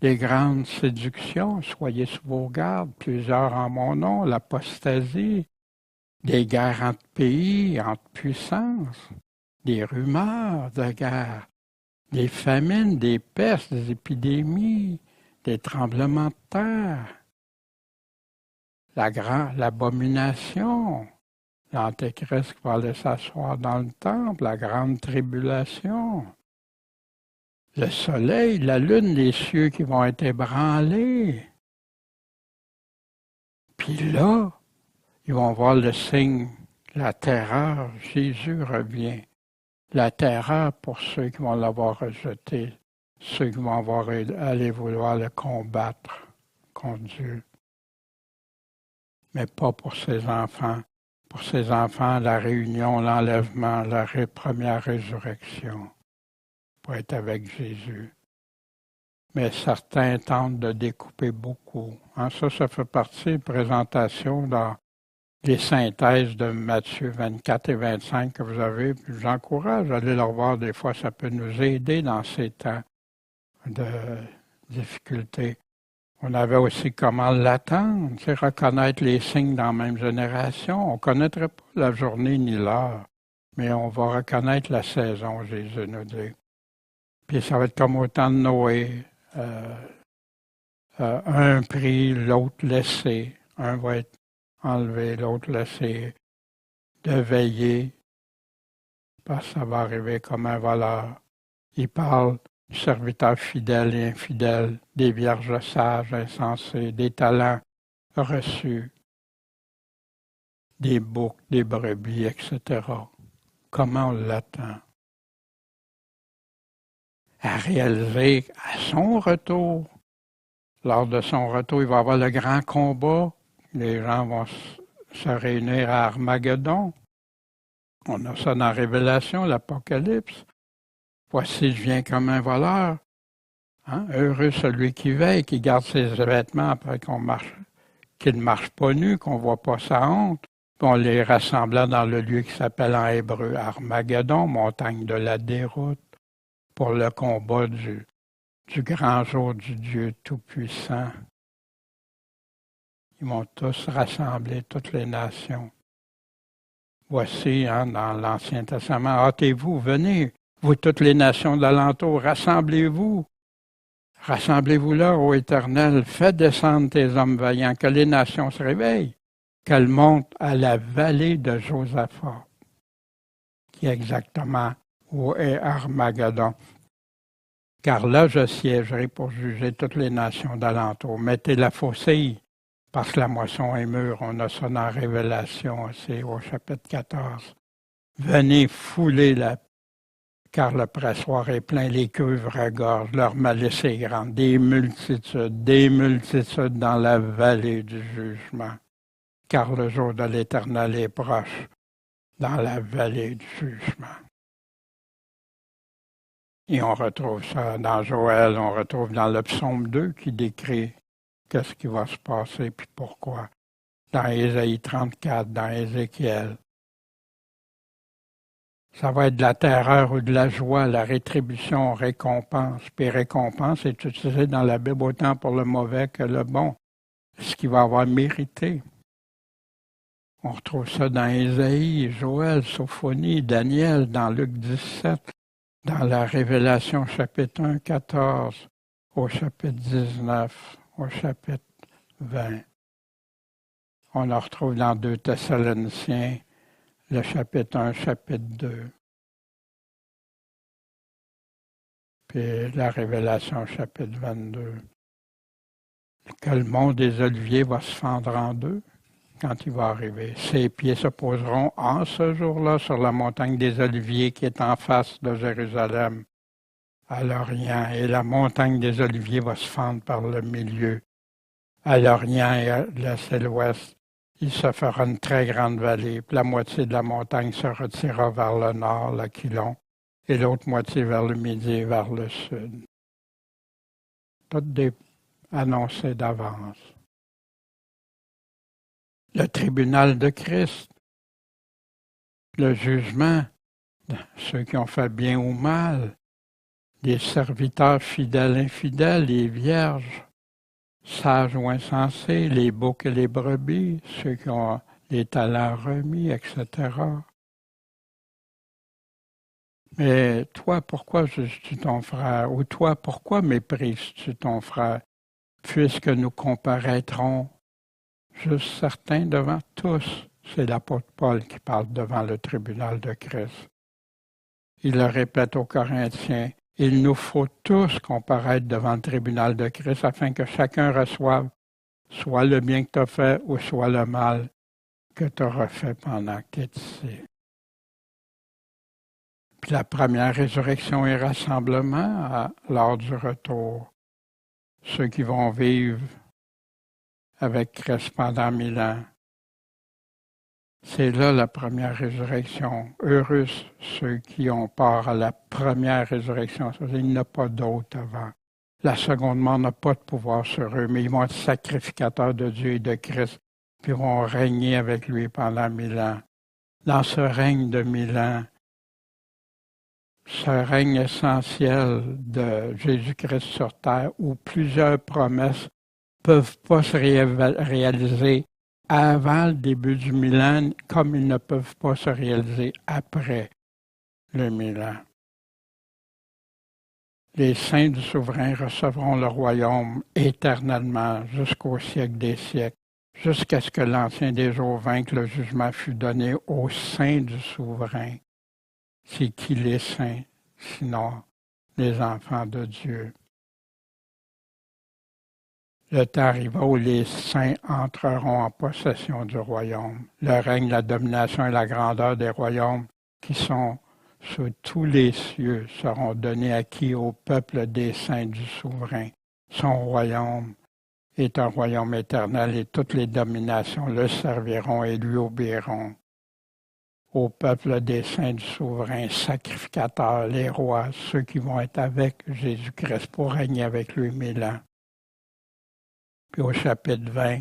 S1: Des grandes séductions, soyez sous vos gardes, plusieurs en mon nom, l'apostasie, des guerres entre pays, entre puissances, des rumeurs de guerre, des famines, des pestes, des épidémies, des tremblements de terre, l'abomination, l'Antéchrist qui va aller s'asseoir dans le temple, la grande tribulation, le soleil, la lune, les cieux qui vont être ébranlés. Puis là, ils vont voir le signe, la terreur. Jésus revient. La terreur pour ceux qui vont l'avoir rejeté, ceux qui vont aller vouloir le combattre contre Dieu. Mais pas pour ses enfants. Pour ses enfants, la réunion, l'enlèvement, la première résurrection, pour être avec Jésus. Mais certains tentent de découper beaucoup. Ça fait partie de présentation dans les synthèses de Matthieu 24 et 25 que vous avez. Puis je vous encourage à aller le revoir des fois, ça peut nous aider dans ces temps de difficulté. On avait aussi comment l'attendre, c'est reconnaître les signes dans la même génération. On ne connaîtrait pas la journée ni l'heure, mais on va reconnaître la saison, Jésus nous dit. Puis ça va être comme au temps de Noé. Un pris, l'autre laissé. Un va être enlevé, l'autre laissé. De veiller, parce que ça va arriver comme un voleur. Il parle du serviteur fidèle et infidèle, des vierges sages, insensées, des talents reçus, des boucs, des brebis, etc. Comment on l'attend? À réaliser à son retour. Lors de son retour, il va y avoir le grand combat. Les gens vont se réunir à Armageddon. On a ça dans Révélation, l'Apocalypse. Voici, je viens comme un voleur. Hein? Heureux celui qui veille, qui garde ses vêtements après qu'il ne marche pas nu, qu'on ne voit pas sa honte. Puis on les rassembla dans le lieu qui s'appelle en hébreu Armageddon, montagne de la déroute, pour le combat du grand jour du Dieu Tout-Puissant. Ils vont tous rassembler, toutes les nations. Voici, dans l'Ancien Testament, hâtez-vous, venez, vous toutes les nations d'alentour, rassemblez-vous. Rassemblez-vous là, ô Éternel, fais descendre tes hommes vaillants, que les nations se réveillent, qu'elles montent à la vallée de Josaphat, qui est exactement où est Armageddon. Car là, je siégerai pour juger toutes les nations d'alentour. Mettez la faucille, parce que la moisson est mûre. On a ça dans Révélation aussi, au chapitre 14. Venez fouler car le pressoir est plein, les cuves regorgent, leur malice est grande. Des multitudes dans la vallée du jugement. Car le jour de l'Éternel est proche, dans la vallée du jugement. Et on retrouve ça dans Joël, on retrouve dans le psaume 2 qui décrit qu'est-ce qui va se passer puis pourquoi. Dans Ésaïe 34, dans Ézéchiel. Ça va être de la terreur ou de la joie, la rétribution, récompense. Puis récompense est utilisé dans la Bible autant pour le mauvais que le bon, ce qui va avoir mérité. On retrouve ça dans Ésaïe, Joël, Sophonie, Daniel, dans Luc 17. Dans la Révélation, chapitre 1, 14, au chapitre 19, au chapitre 20. On en retrouve dans 2 Thessaloniciens, le chapitre 1, chapitre 2. Puis la Révélation, chapitre 22. Que le mont des Oliviers va se fendre en deux quand il va arriver. Ses pieds se poseront en ce jour-là sur la montagne des Oliviers qui est en face de Jérusalem, à l'Orient. Et la montagne des Oliviers va se fendre par le milieu, à l'Orient et à l'Est et l'Ouest. Il se fera une très grande vallée. Puis la moitié de la montagne se retirera vers le nord, l'Aquilon, et l'autre moitié vers le midi et vers le sud. Toutes des annoncées d'avance. Le tribunal de Christ, le jugement de ceux qui ont fait bien ou mal, les serviteurs fidèles, infidèles, les vierges, sages ou insensés, les boucs et les brebis, ceux qui ont les talents remis, etc. Mais toi, pourquoi juges-tu ton frère? Ou toi, pourquoi méprises-tu ton frère? Puisque nous comparaîtrons juste certains devant tous. C'est l'apôtre Paul qui parle devant le tribunal de Christ. Il le répète aux Corinthiens, il nous faut tous comparaître devant le tribunal de Christ afin que chacun reçoive soit le bien que tu as fait ou soit le mal que tu auras fait pendant que tu es ici. Puis la première résurrection et rassemblement lors du retour. Ceux qui vont vivre avec Christ pendant 1000 ans. C'est là la première résurrection. Heureux ceux qui ont part à la première résurrection. Il n'y en a pas d'autre avant. La seconde mort n'a pas de pouvoir sur eux, mais ils vont être sacrificateurs de Dieu et de Christ, puis vont régner avec lui pendant 1000 ans. Dans ce règne de 1000 ans, ce règne essentiel de Jésus-Christ sur terre, où plusieurs promesses peuvent pas se réaliser avant le début du millénaire, comme ils ne peuvent pas se réaliser après le millénaire. Les saints du souverain recevront le royaume éternellement jusqu'au siècle des siècles, jusqu'à ce que l'ancien des jours vainque, le jugement fut donné aux saints du souverain. C'est qui les saints, sinon les enfants de Dieu. Le temps arriva où les saints entreront en possession du royaume. Le règne, la domination et la grandeur des royaumes qui sont sous tous les cieux seront donnés à qui? Au peuple des saints du souverain. Son royaume est un royaume éternel et toutes les dominations le serviront et lui obéiront. Au peuple des saints du souverain, sacrificateurs, les rois, ceux qui vont être avec Jésus-Christ pour régner avec lui 1000 ans. Puis au chapitre 20,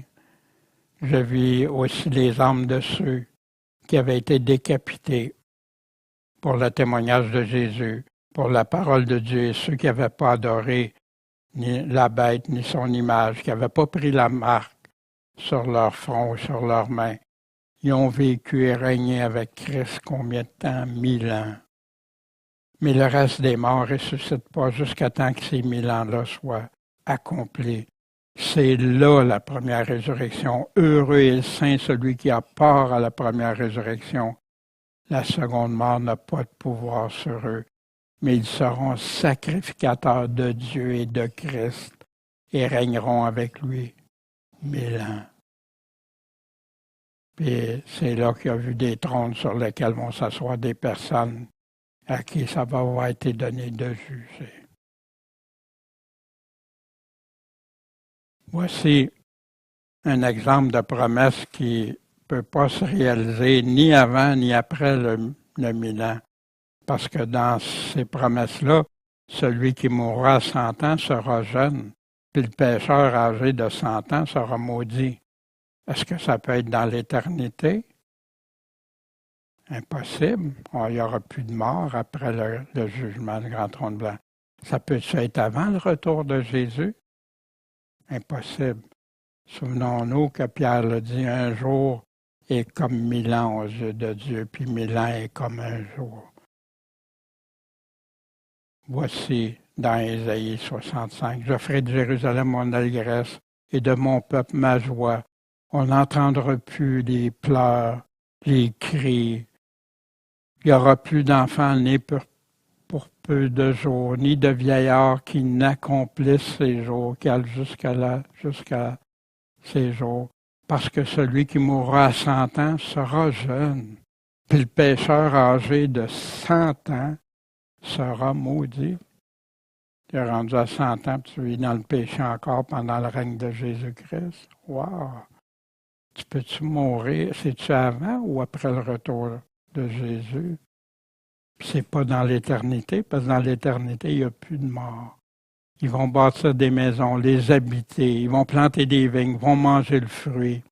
S1: je vis aussi les âmes de ceux qui avaient été décapités pour le témoignage de Jésus, pour la parole de Dieu, et ceux qui n'avaient pas adoré ni la bête ni son image, qui n'avaient pas pris la marque sur leur front ou sur leurs mains. Ils ont vécu et régné avec Christ combien de temps? 1000 ans. Mais le reste des morts ne ressuscite pas jusqu'à temps que ces 1000 ans-là soient accomplis. C'est là la première résurrection. Heureux et saint celui qui a part à la première résurrection. La seconde mort n'a pas de pouvoir sur eux, mais ils seront sacrificateurs de Dieu et de Christ et régneront avec lui 1000 ans. Puis c'est là qu'il y a vu des trônes sur lesquels vont s'asseoir des personnes à qui ça va avoir été donné de juger. Voici un exemple de promesse qui ne peut pas se réaliser ni avant ni après le 1000 ans. Parce que dans ces promesses-là, celui qui mourra à 100 ans sera jeune, puis le pécheur âgé de 100 ans sera maudit. Est-ce que ça peut être dans l'éternité? Impossible. Il n'y aura plus de mort après le jugement du grand trône blanc. Ça peut être avant le retour de Jésus? Impossible. Souvenons-nous que Pierre l'a dit, un jour est comme 1000 ans aux yeux de Dieu, puis 1000 ans est comme un jour. Voici dans Ésaïe 65, « Je ferai de Jérusalem mon allégresse et de mon peuple ma joie. On n'entendra plus les pleurs, les cris. Il n'y aura plus d'enfants nés pour peu de jours, ni de vieillards qui n'accomplissent ces jours, qui allent jusqu'à ces jours. Parce que celui qui mourra à 100 ans sera jeune. Puis le pécheur âgé de 100 ans sera maudit. Tu es rendu à 100 ans, puis tu vis dans le péché encore pendant le règne de Jésus-Christ. Wow! Tu peux-tu mourir? C'est-tu avant ou après le retour de Jésus? Puis c'est pas dans l'éternité, parce que dans l'éternité, il n'y a plus de mort. Ils vont bâtir des maisons, les habiter, ils vont planter des vignes, vont manger le fruit.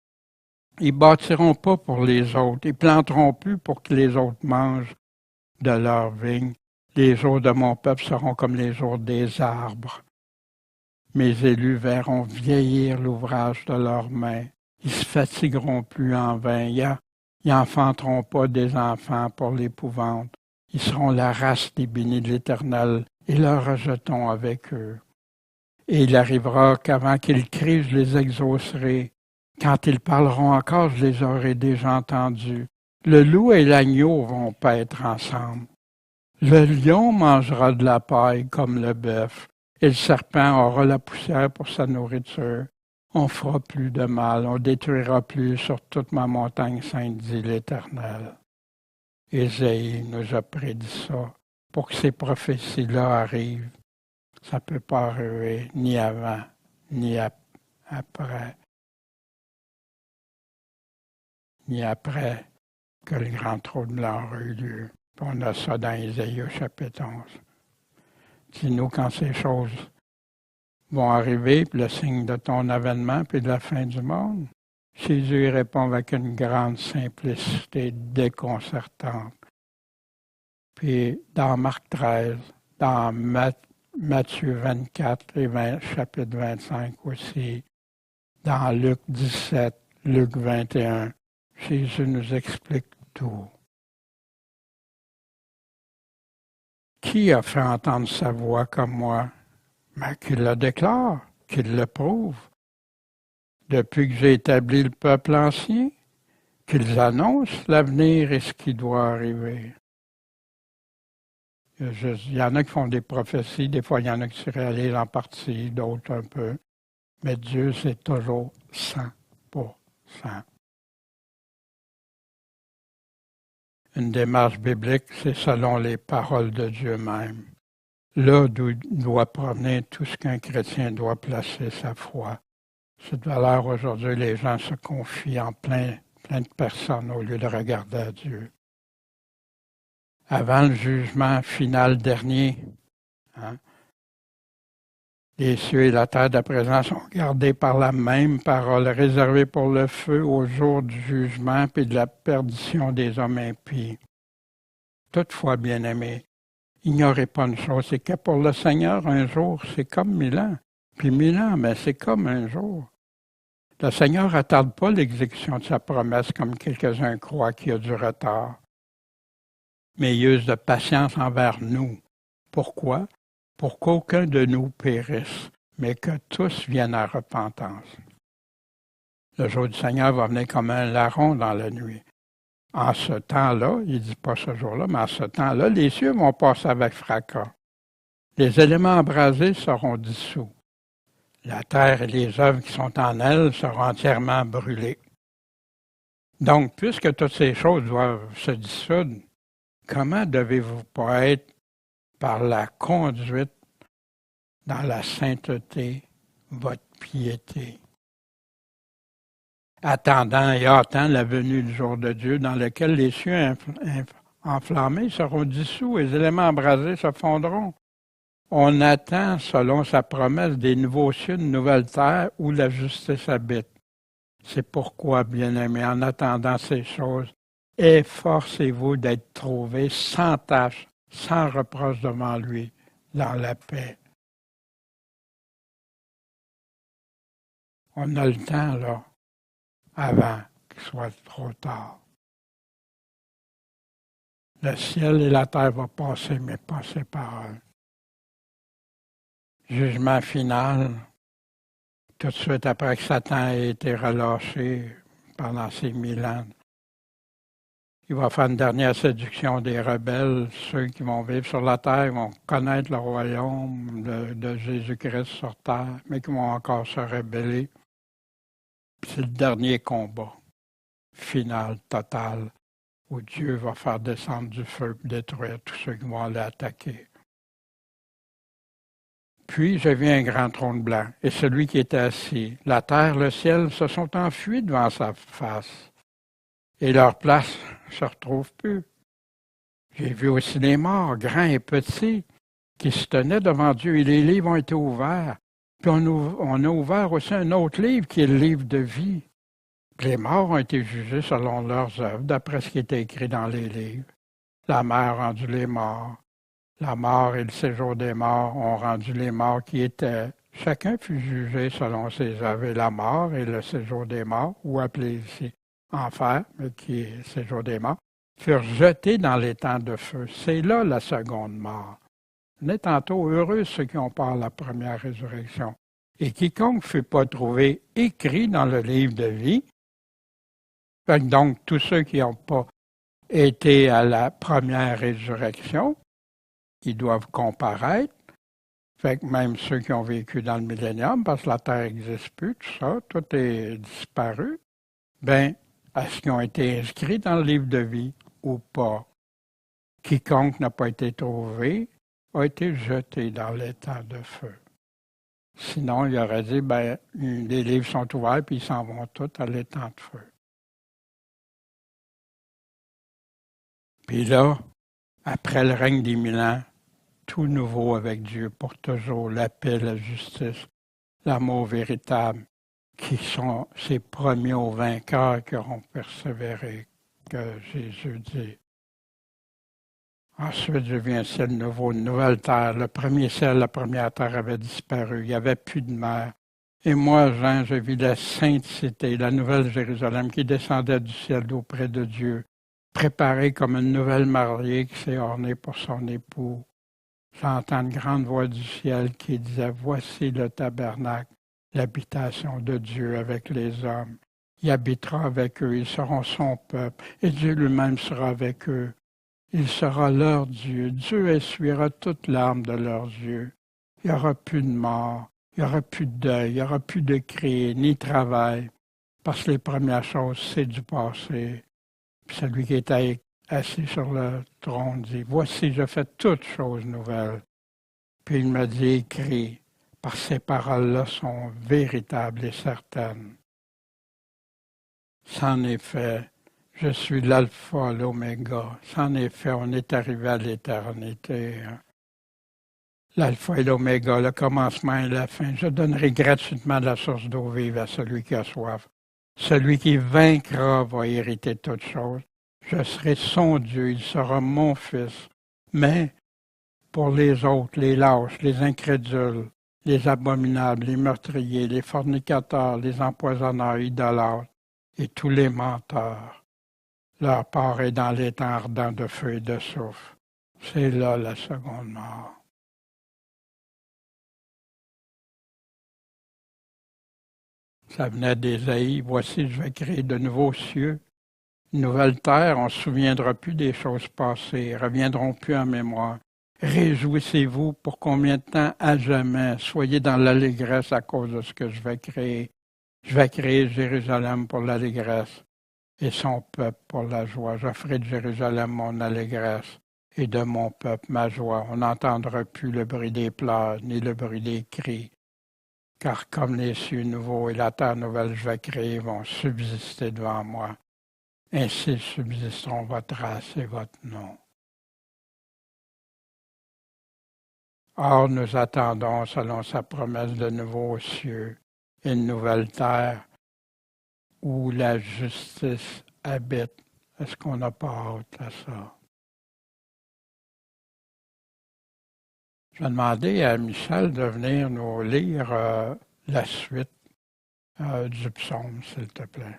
S1: Ils bâtiront pas pour les autres, ils planteront plus pour que les autres mangent de leurs vignes. Les jours de mon peuple seront comme les jours des arbres. Mes élus verront vieillir l'ouvrage de leurs mains. Ils se fatigueront plus en vain. Ils n'enfanteront pas des enfants pour l'épouvante. Ils seront la race des bénis de l'Éternel et leur rejetons avec eux. Et il arrivera qu'avant qu'ils crient, je les exaucerai. Quand ils parleront encore, je les aurai déjà entendus. Le loup et l'agneau vont paître ensemble. Le lion mangera de la paille comme le bœuf, et le serpent aura la poussière pour sa nourriture. On fera plus de mal, on détruira plus sur toute ma montagne sainte, dit l'Éternel. Ésaïe nous a prédit ça. Pour que ces prophéties-là arrivent, ça ne peut pas arriver ni avant, ni après. Ni après que le grand trône blanc a eu lieu. On a ça dans Ésaïe au chapitre 11. Dis-nous quand ces choses vont arriver, puis le signe de ton avènement, puis de la fin du monde. Jésus répond avec une grande simplicité déconcertante. Puis dans Marc 13, dans Matthieu 24 et chapitre 25 aussi, Dans Luc 17, Luc 21, Jésus nous explique tout. Qui a fait entendre sa voix comme moi? Ben, qu'il le déclare, qu'il le prouve. Depuis que j'ai établi le peuple ancien, qu'ils annoncent l'avenir et ce qui doit arriver. Il y en a qui font des prophéties, des fois il y en a qui se réalisent en partie, d'autres un peu. Mais Dieu, c'est toujours 100%. Une démarche biblique, c'est selon les paroles de Dieu même. Là d'où doit provenir tout ce qu'un chrétien doit placer sa foi. Cette valeur, aujourd'hui, les gens se confient en plein de personnes au lieu de regarder à Dieu. Avant le jugement final dernier, les cieux et la terre de présent sont gardés par la même parole, réservés pour le feu au jour du jugement puis de la perdition des hommes impies. Toutefois, bien-aimés, ignorez pas une chose, c'est que pour le Seigneur, un jour, c'est comme 1000 ans. Puis 1000 ans, mais c'est comme un jour. Le Seigneur n'attarde pas l'exécution de sa promesse comme quelques-uns croient qu'il y a du retard. Mais il use de patience envers nous. Pourquoi? Pour qu'aucun de nous périsse, mais que tous viennent à repentance. Le jour du Seigneur va venir comme un larron dans la nuit. En ce temps-là, il ne dit pas ce jour-là, mais en ce temps-là, les cieux vont passer avec fracas. Les éléments embrasés seront dissous. La terre et les œuvres qui sont en elle seront entièrement brûlées. Donc, puisque toutes ces choses doivent se dissoudre, comment devez-vous pas être par la conduite dans la sainteté, votre piété? Attendant et hâtant la venue du jour de Dieu, dans lequel les cieux enflammés seront dissous et les éléments embrasés se fondront. On attend, selon sa promesse, des nouveaux cieux, une nouvelle terre où la justice habite. C'est pourquoi, bien-aimés, en attendant ces choses, efforcez-vous d'être trouvés sans tache, sans reproche devant lui, dans la paix. On a le temps, là, avant qu'il soit trop tard. Le ciel et la terre vont passer, mais pas ses paroles. Jugement final, tout de suite après que Satan ait été relâché pendant ces 1000 ans. Il va faire une dernière séduction des rebelles, ceux qui vont vivre sur la terre, vont connaître le royaume de Jésus-Christ sur terre, mais qui vont encore se rebeller. C'est le dernier combat final, total, où Dieu va faire descendre du feu et détruire tous ceux qui vont aller attaquer. Puis je vis un grand trône blanc, et celui qui était assis. La terre, le ciel se sont enfuis devant sa face, et leur place ne se retrouve plus. J'ai vu aussi les morts, grands et petits, qui se tenaient devant Dieu, et les livres ont été ouverts. Puis on a ouvert aussi un autre livre, qui est le livre de vie. Puis les morts ont été jugés selon leurs œuvres, d'après ce qui était écrit dans les livres. La mer a rendu les morts. La mort et le séjour des morts ont rendu les morts qui étaient. Chacun fut jugé selon ses œuvres. Et la mort et le séjour des morts, ou appelé ici enfer, mais qui est le séjour des morts, furent jetés dans les temps de feu. C'est là la seconde mort. On est tantôt heureux ceux qui ont part la première résurrection. Et quiconque ne fut pas trouvé écrit dans le livre de vie, donc tous ceux qui n'ont pas été à la première résurrection, ils doivent comparaître. Fait que même ceux qui ont vécu dans le millénium, parce que la Terre n'existe plus, tout ça, tout est disparu, bien, est-ce qu'ils ont été inscrits dans le livre de vie ou pas? Quiconque n'a pas été trouvé a été jeté dans l'étang de feu. Sinon, il aurait dit, bien, les livres sont ouverts, puis ils s'en vont tous à l'étang de feu. Puis là, après le règne des 1000 ans, tout nouveau avec Dieu pour toujours, la paix, la justice, l'amour véritable, qui sont ces premiers aux vainqueurs qui auront persévéré, que Jésus dit. Ensuite, je vis un ciel nouveau, une nouvelle terre. Le premier ciel, la première terre avait disparu. Il n'y avait plus de mer. Et moi, Jean, je vis la sainte cité, la nouvelle Jérusalem qui descendait du ciel auprès de Dieu, préparée comme une nouvelle mariée qui s'est ornée pour son époux. J'entends une grande voix du ciel qui disait, voici le tabernacle, l'habitation de Dieu avec les hommes. Il habitera avec eux, ils seront son peuple, et Dieu lui-même sera avec eux. Il sera leur Dieu. Dieu essuiera toute larme de leurs yeux. Il n'y aura plus de mort, il n'y aura plus de deuil, il n'y aura plus de cris, ni de travail, parce que les premières choses, c'est du passé. Puis celui qui était assis sur le trône dit, voici, je fais toutes choses nouvelles. Puis il me dit, écrit, parce que ces paroles-là sont véritables et certaines. C'en est fait, je suis l'alpha, l'oméga. C'en est fait, on est arrivé à l'éternité. L'alpha et l'oméga, le commencement et la fin. Je donnerai gratuitement la source d'eau vive à celui qui a soif. Celui qui vaincra va hériter toutes choses. Je serai son Dieu, il sera mon fils. Mais pour les autres, les lâches, les incrédules, les abominables, les meurtriers, les fornicateurs, les empoisonneurs, idolâtres et tous les menteurs, leur part est dans les temps ardents de feu et de soufre. C'est là la seconde mort. Ça venait d'Ésaïe. Voici, je vais créer de nouveaux cieux, une nouvelle terre. On ne se souviendra plus des choses passées, reviendront plus en mémoire. Réjouissez-vous pour combien de temps? À jamais. Soyez dans l'allégresse à cause de ce que je vais créer. Je vais créer Jérusalem pour l'allégresse et son peuple pour la joie. Je ferai de Jérusalem mon allégresse et de mon peuple ma joie. On n'entendra plus le bruit des pleurs ni le bruit des cris. Car comme les cieux nouveaux et la terre nouvelle je vais créer vont subsister devant moi, ainsi subsisteront votre race et votre nom. Or, nous attendons, selon sa promesse, de nouveaux cieux et une nouvelle terre où la justice habite. Est-ce qu'on n'a pas hâte à ça? Je vais demander à Michel de venir nous lire la suite du psaume, s'il te plaît.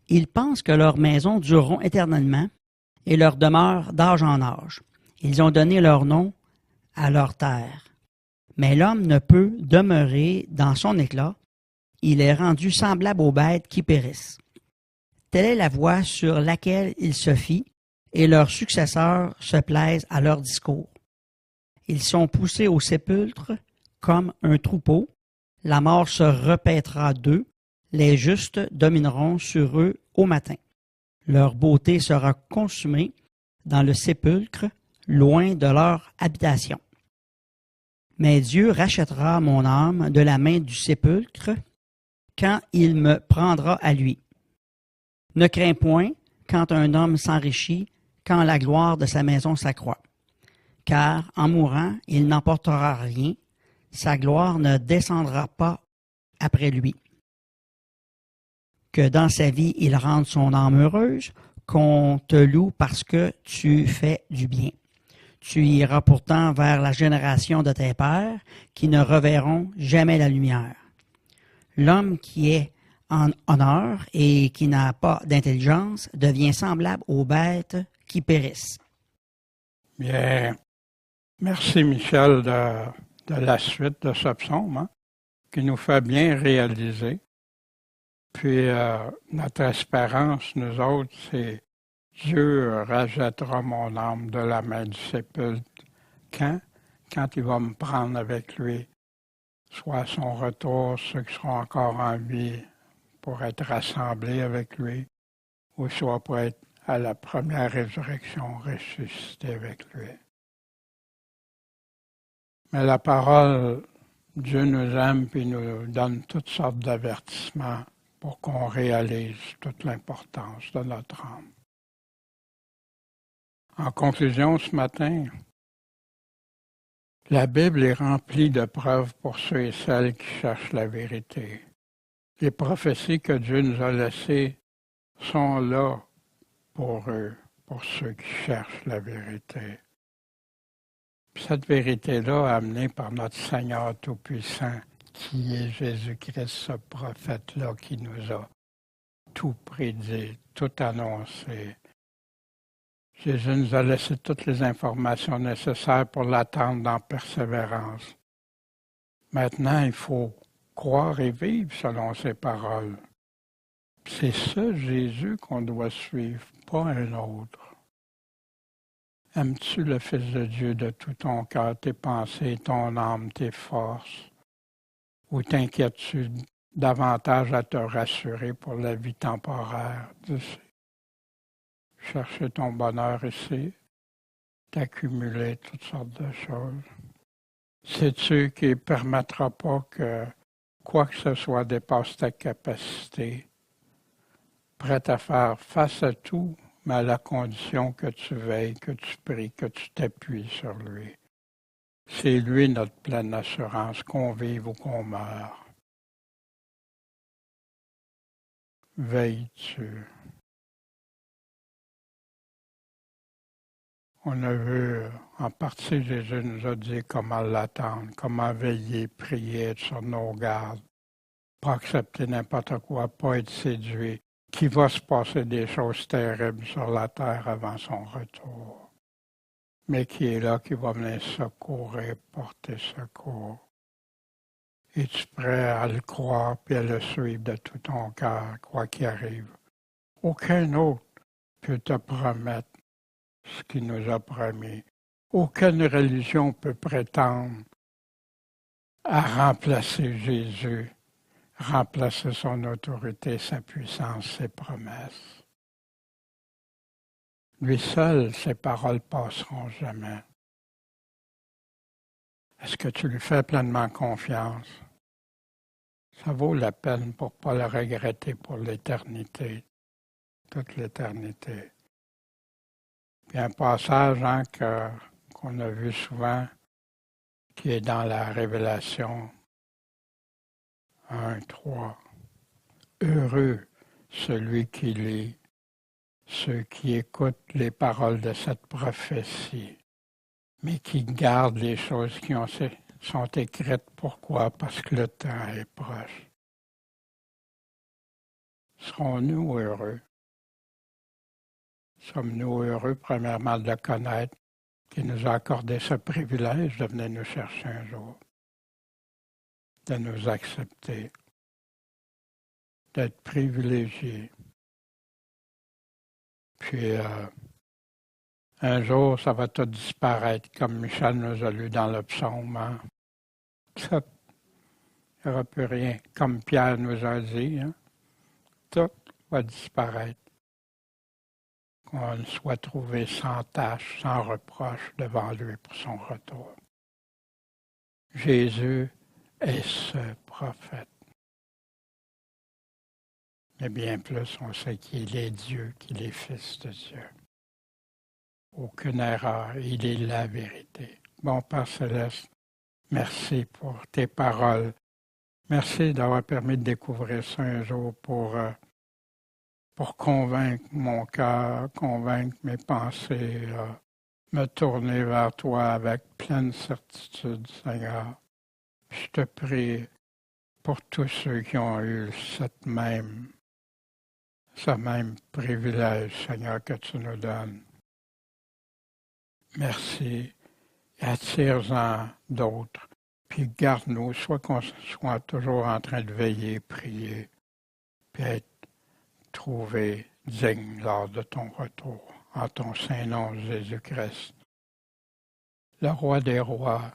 S2: Ils pensent que leurs maisons dureront éternellement et leur demeure d'âge en âge. Ils ont donné leur nom à leur terre. Mais l'homme ne peut demeurer dans son éclat. Il est rendu semblable aux bêtes qui périssent. Telle est la voie sur laquelle ils se fient, et leurs successeurs se plaisent à leur discours. Ils sont poussés au sépulcre comme un troupeau. La mort se repaîtra d'eux. Les justes domineront sur eux au matin. Leur beauté sera consumée dans le sépulcre, loin de leur habitation. Mais Dieu rachètera mon âme de la main du sépulcre quand il me prendra à lui. Ne crains point quand un homme s'enrichit, quand la gloire de sa maison s'accroît. Car en mourant, il n'emportera rien, sa gloire ne descendra pas après lui. Que dans sa vie, il rende son âme heureuse, qu'on te loue parce que tu fais du bien. Tu iras pourtant vers la génération de tes pères, qui ne reverront jamais la lumière. L'homme qui est en honneur et qui n'a pas d'intelligence devient semblable aux bêtes qui périssent.
S1: Bien. Merci, Michel, de la suite de ce psaume, qui nous fait bien réaliser. Puis, notre espérance, nous autres, c'est Dieu rachètera mon âme de la main du sépulcre. Quand? Quand il va me prendre avec lui, soit à son retour, ceux qui seront encore en vie pour être rassemblés avec lui, ou soit pour être à la première résurrection ressuscité avec lui. Mais la parole, Dieu nous aime et nous donne toutes sortes d'avertissements pour qu'on réalise toute l'importance de notre âme. En conclusion, ce matin, la Bible est remplie de preuves pour ceux et celles qui cherchent la vérité. Les prophéties que Dieu nous a laissées sont là pour eux, pour ceux qui cherchent la vérité. Puis cette vérité-là, amenée par notre Seigneur Tout-Puissant, qui est Jésus-Christ, ce prophète-là qui nous a tout prédit, tout annoncé. Jésus nous a laissé toutes les informations nécessaires pour l'attendre en persévérance. Maintenant, il faut croire et vivre selon ses paroles. C'est ce Jésus qu'on doit suivre, pas un autre. Aimes-tu le Fils de Dieu de tout ton cœur, tes pensées, ton âme, tes forces? Ou t'inquiètes-tu davantage à te rassurer pour la vie temporaire d'ici? Chercher ton bonheur ici, d'accumuler toutes sortes de choses. Sais-tu qu'il ne permettra pas que quoi que ce soit dépasse ta capacité, prêt à faire face à tout, mais à la condition que tu veilles, que tu pries, que tu t'appuies sur lui. C'est lui notre pleine assurance, qu'on vive ou qu'on meure. Veilles-tu? On a vu, en partie, Jésus nous a dit comment l'attendre, comment veiller, prier, être sur nos gardes, pas accepter n'importe quoi, pas être séduit, qu'il va se passer des choses terribles sur la terre avant son retour, mais qui est là, qui va venir secourir, porter secours. Es-tu prêt à le croire et à le suivre de tout ton cœur, quoi qu'il arrive? Aucun autre peut te promettre ce qu'il nous a promis. Aucune religion peut prétendre à remplacer Jésus, remplacer son autorité, sa puissance, ses promesses. Lui seul, ses paroles passeront jamais. Est-ce que tu lui fais pleinement confiance? Ça vaut la peine pour ne pas le regretter pour l'éternité, toute l'éternité. Il y a un passage qu'on a vu souvent, qui est dans la Révélation 1:3. Heureux celui qui lit, ceux qui écoutent les paroles de cette prophétie, mais qui gardent les choses qui sont écrites. Pourquoi? Parce que le temps est proche. Serons-nous heureux? Sommes-nous heureux, premièrement, de le connaître, qui nous a accordé ce privilège de venir nous chercher un jour, de nous accepter, d'être privilégiés. Puis, un jour, ça va tout disparaître, comme Michel nous a lu dans le psaume. Hein? Ça, il n'y aura plus rien. Comme Pierre nous a dit, hein? Tout va disparaître. Qu'on soit trouvé sans tâche, sans reproche devant lui pour son retour. Jésus est ce prophète. Mais bien plus, on sait qu'il est Dieu, qu'il est Fils de Dieu. Aucune erreur, il est la vérité. Bon Père Céleste, merci pour tes paroles. Merci d'avoir permis de découvrir ça un jour pour convaincre mon cœur, convaincre mes pensées, me tourner vers toi avec pleine certitude, Seigneur. Je te prie pour tous ceux qui ont eu ce même privilège, Seigneur, que tu nous donnes. Merci. Et attire-en d'autres. Puis garde-nous, soit qu'on soit toujours en train de veiller, prier, puis être trouvé digne lors de ton retour. En ton saint nom, Jésus-Christ, le roi des rois,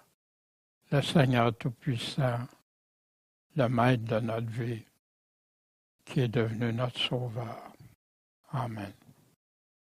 S1: le Seigneur Tout-Puissant, le Maître de notre vie, qui est devenu notre Sauveur. Amen.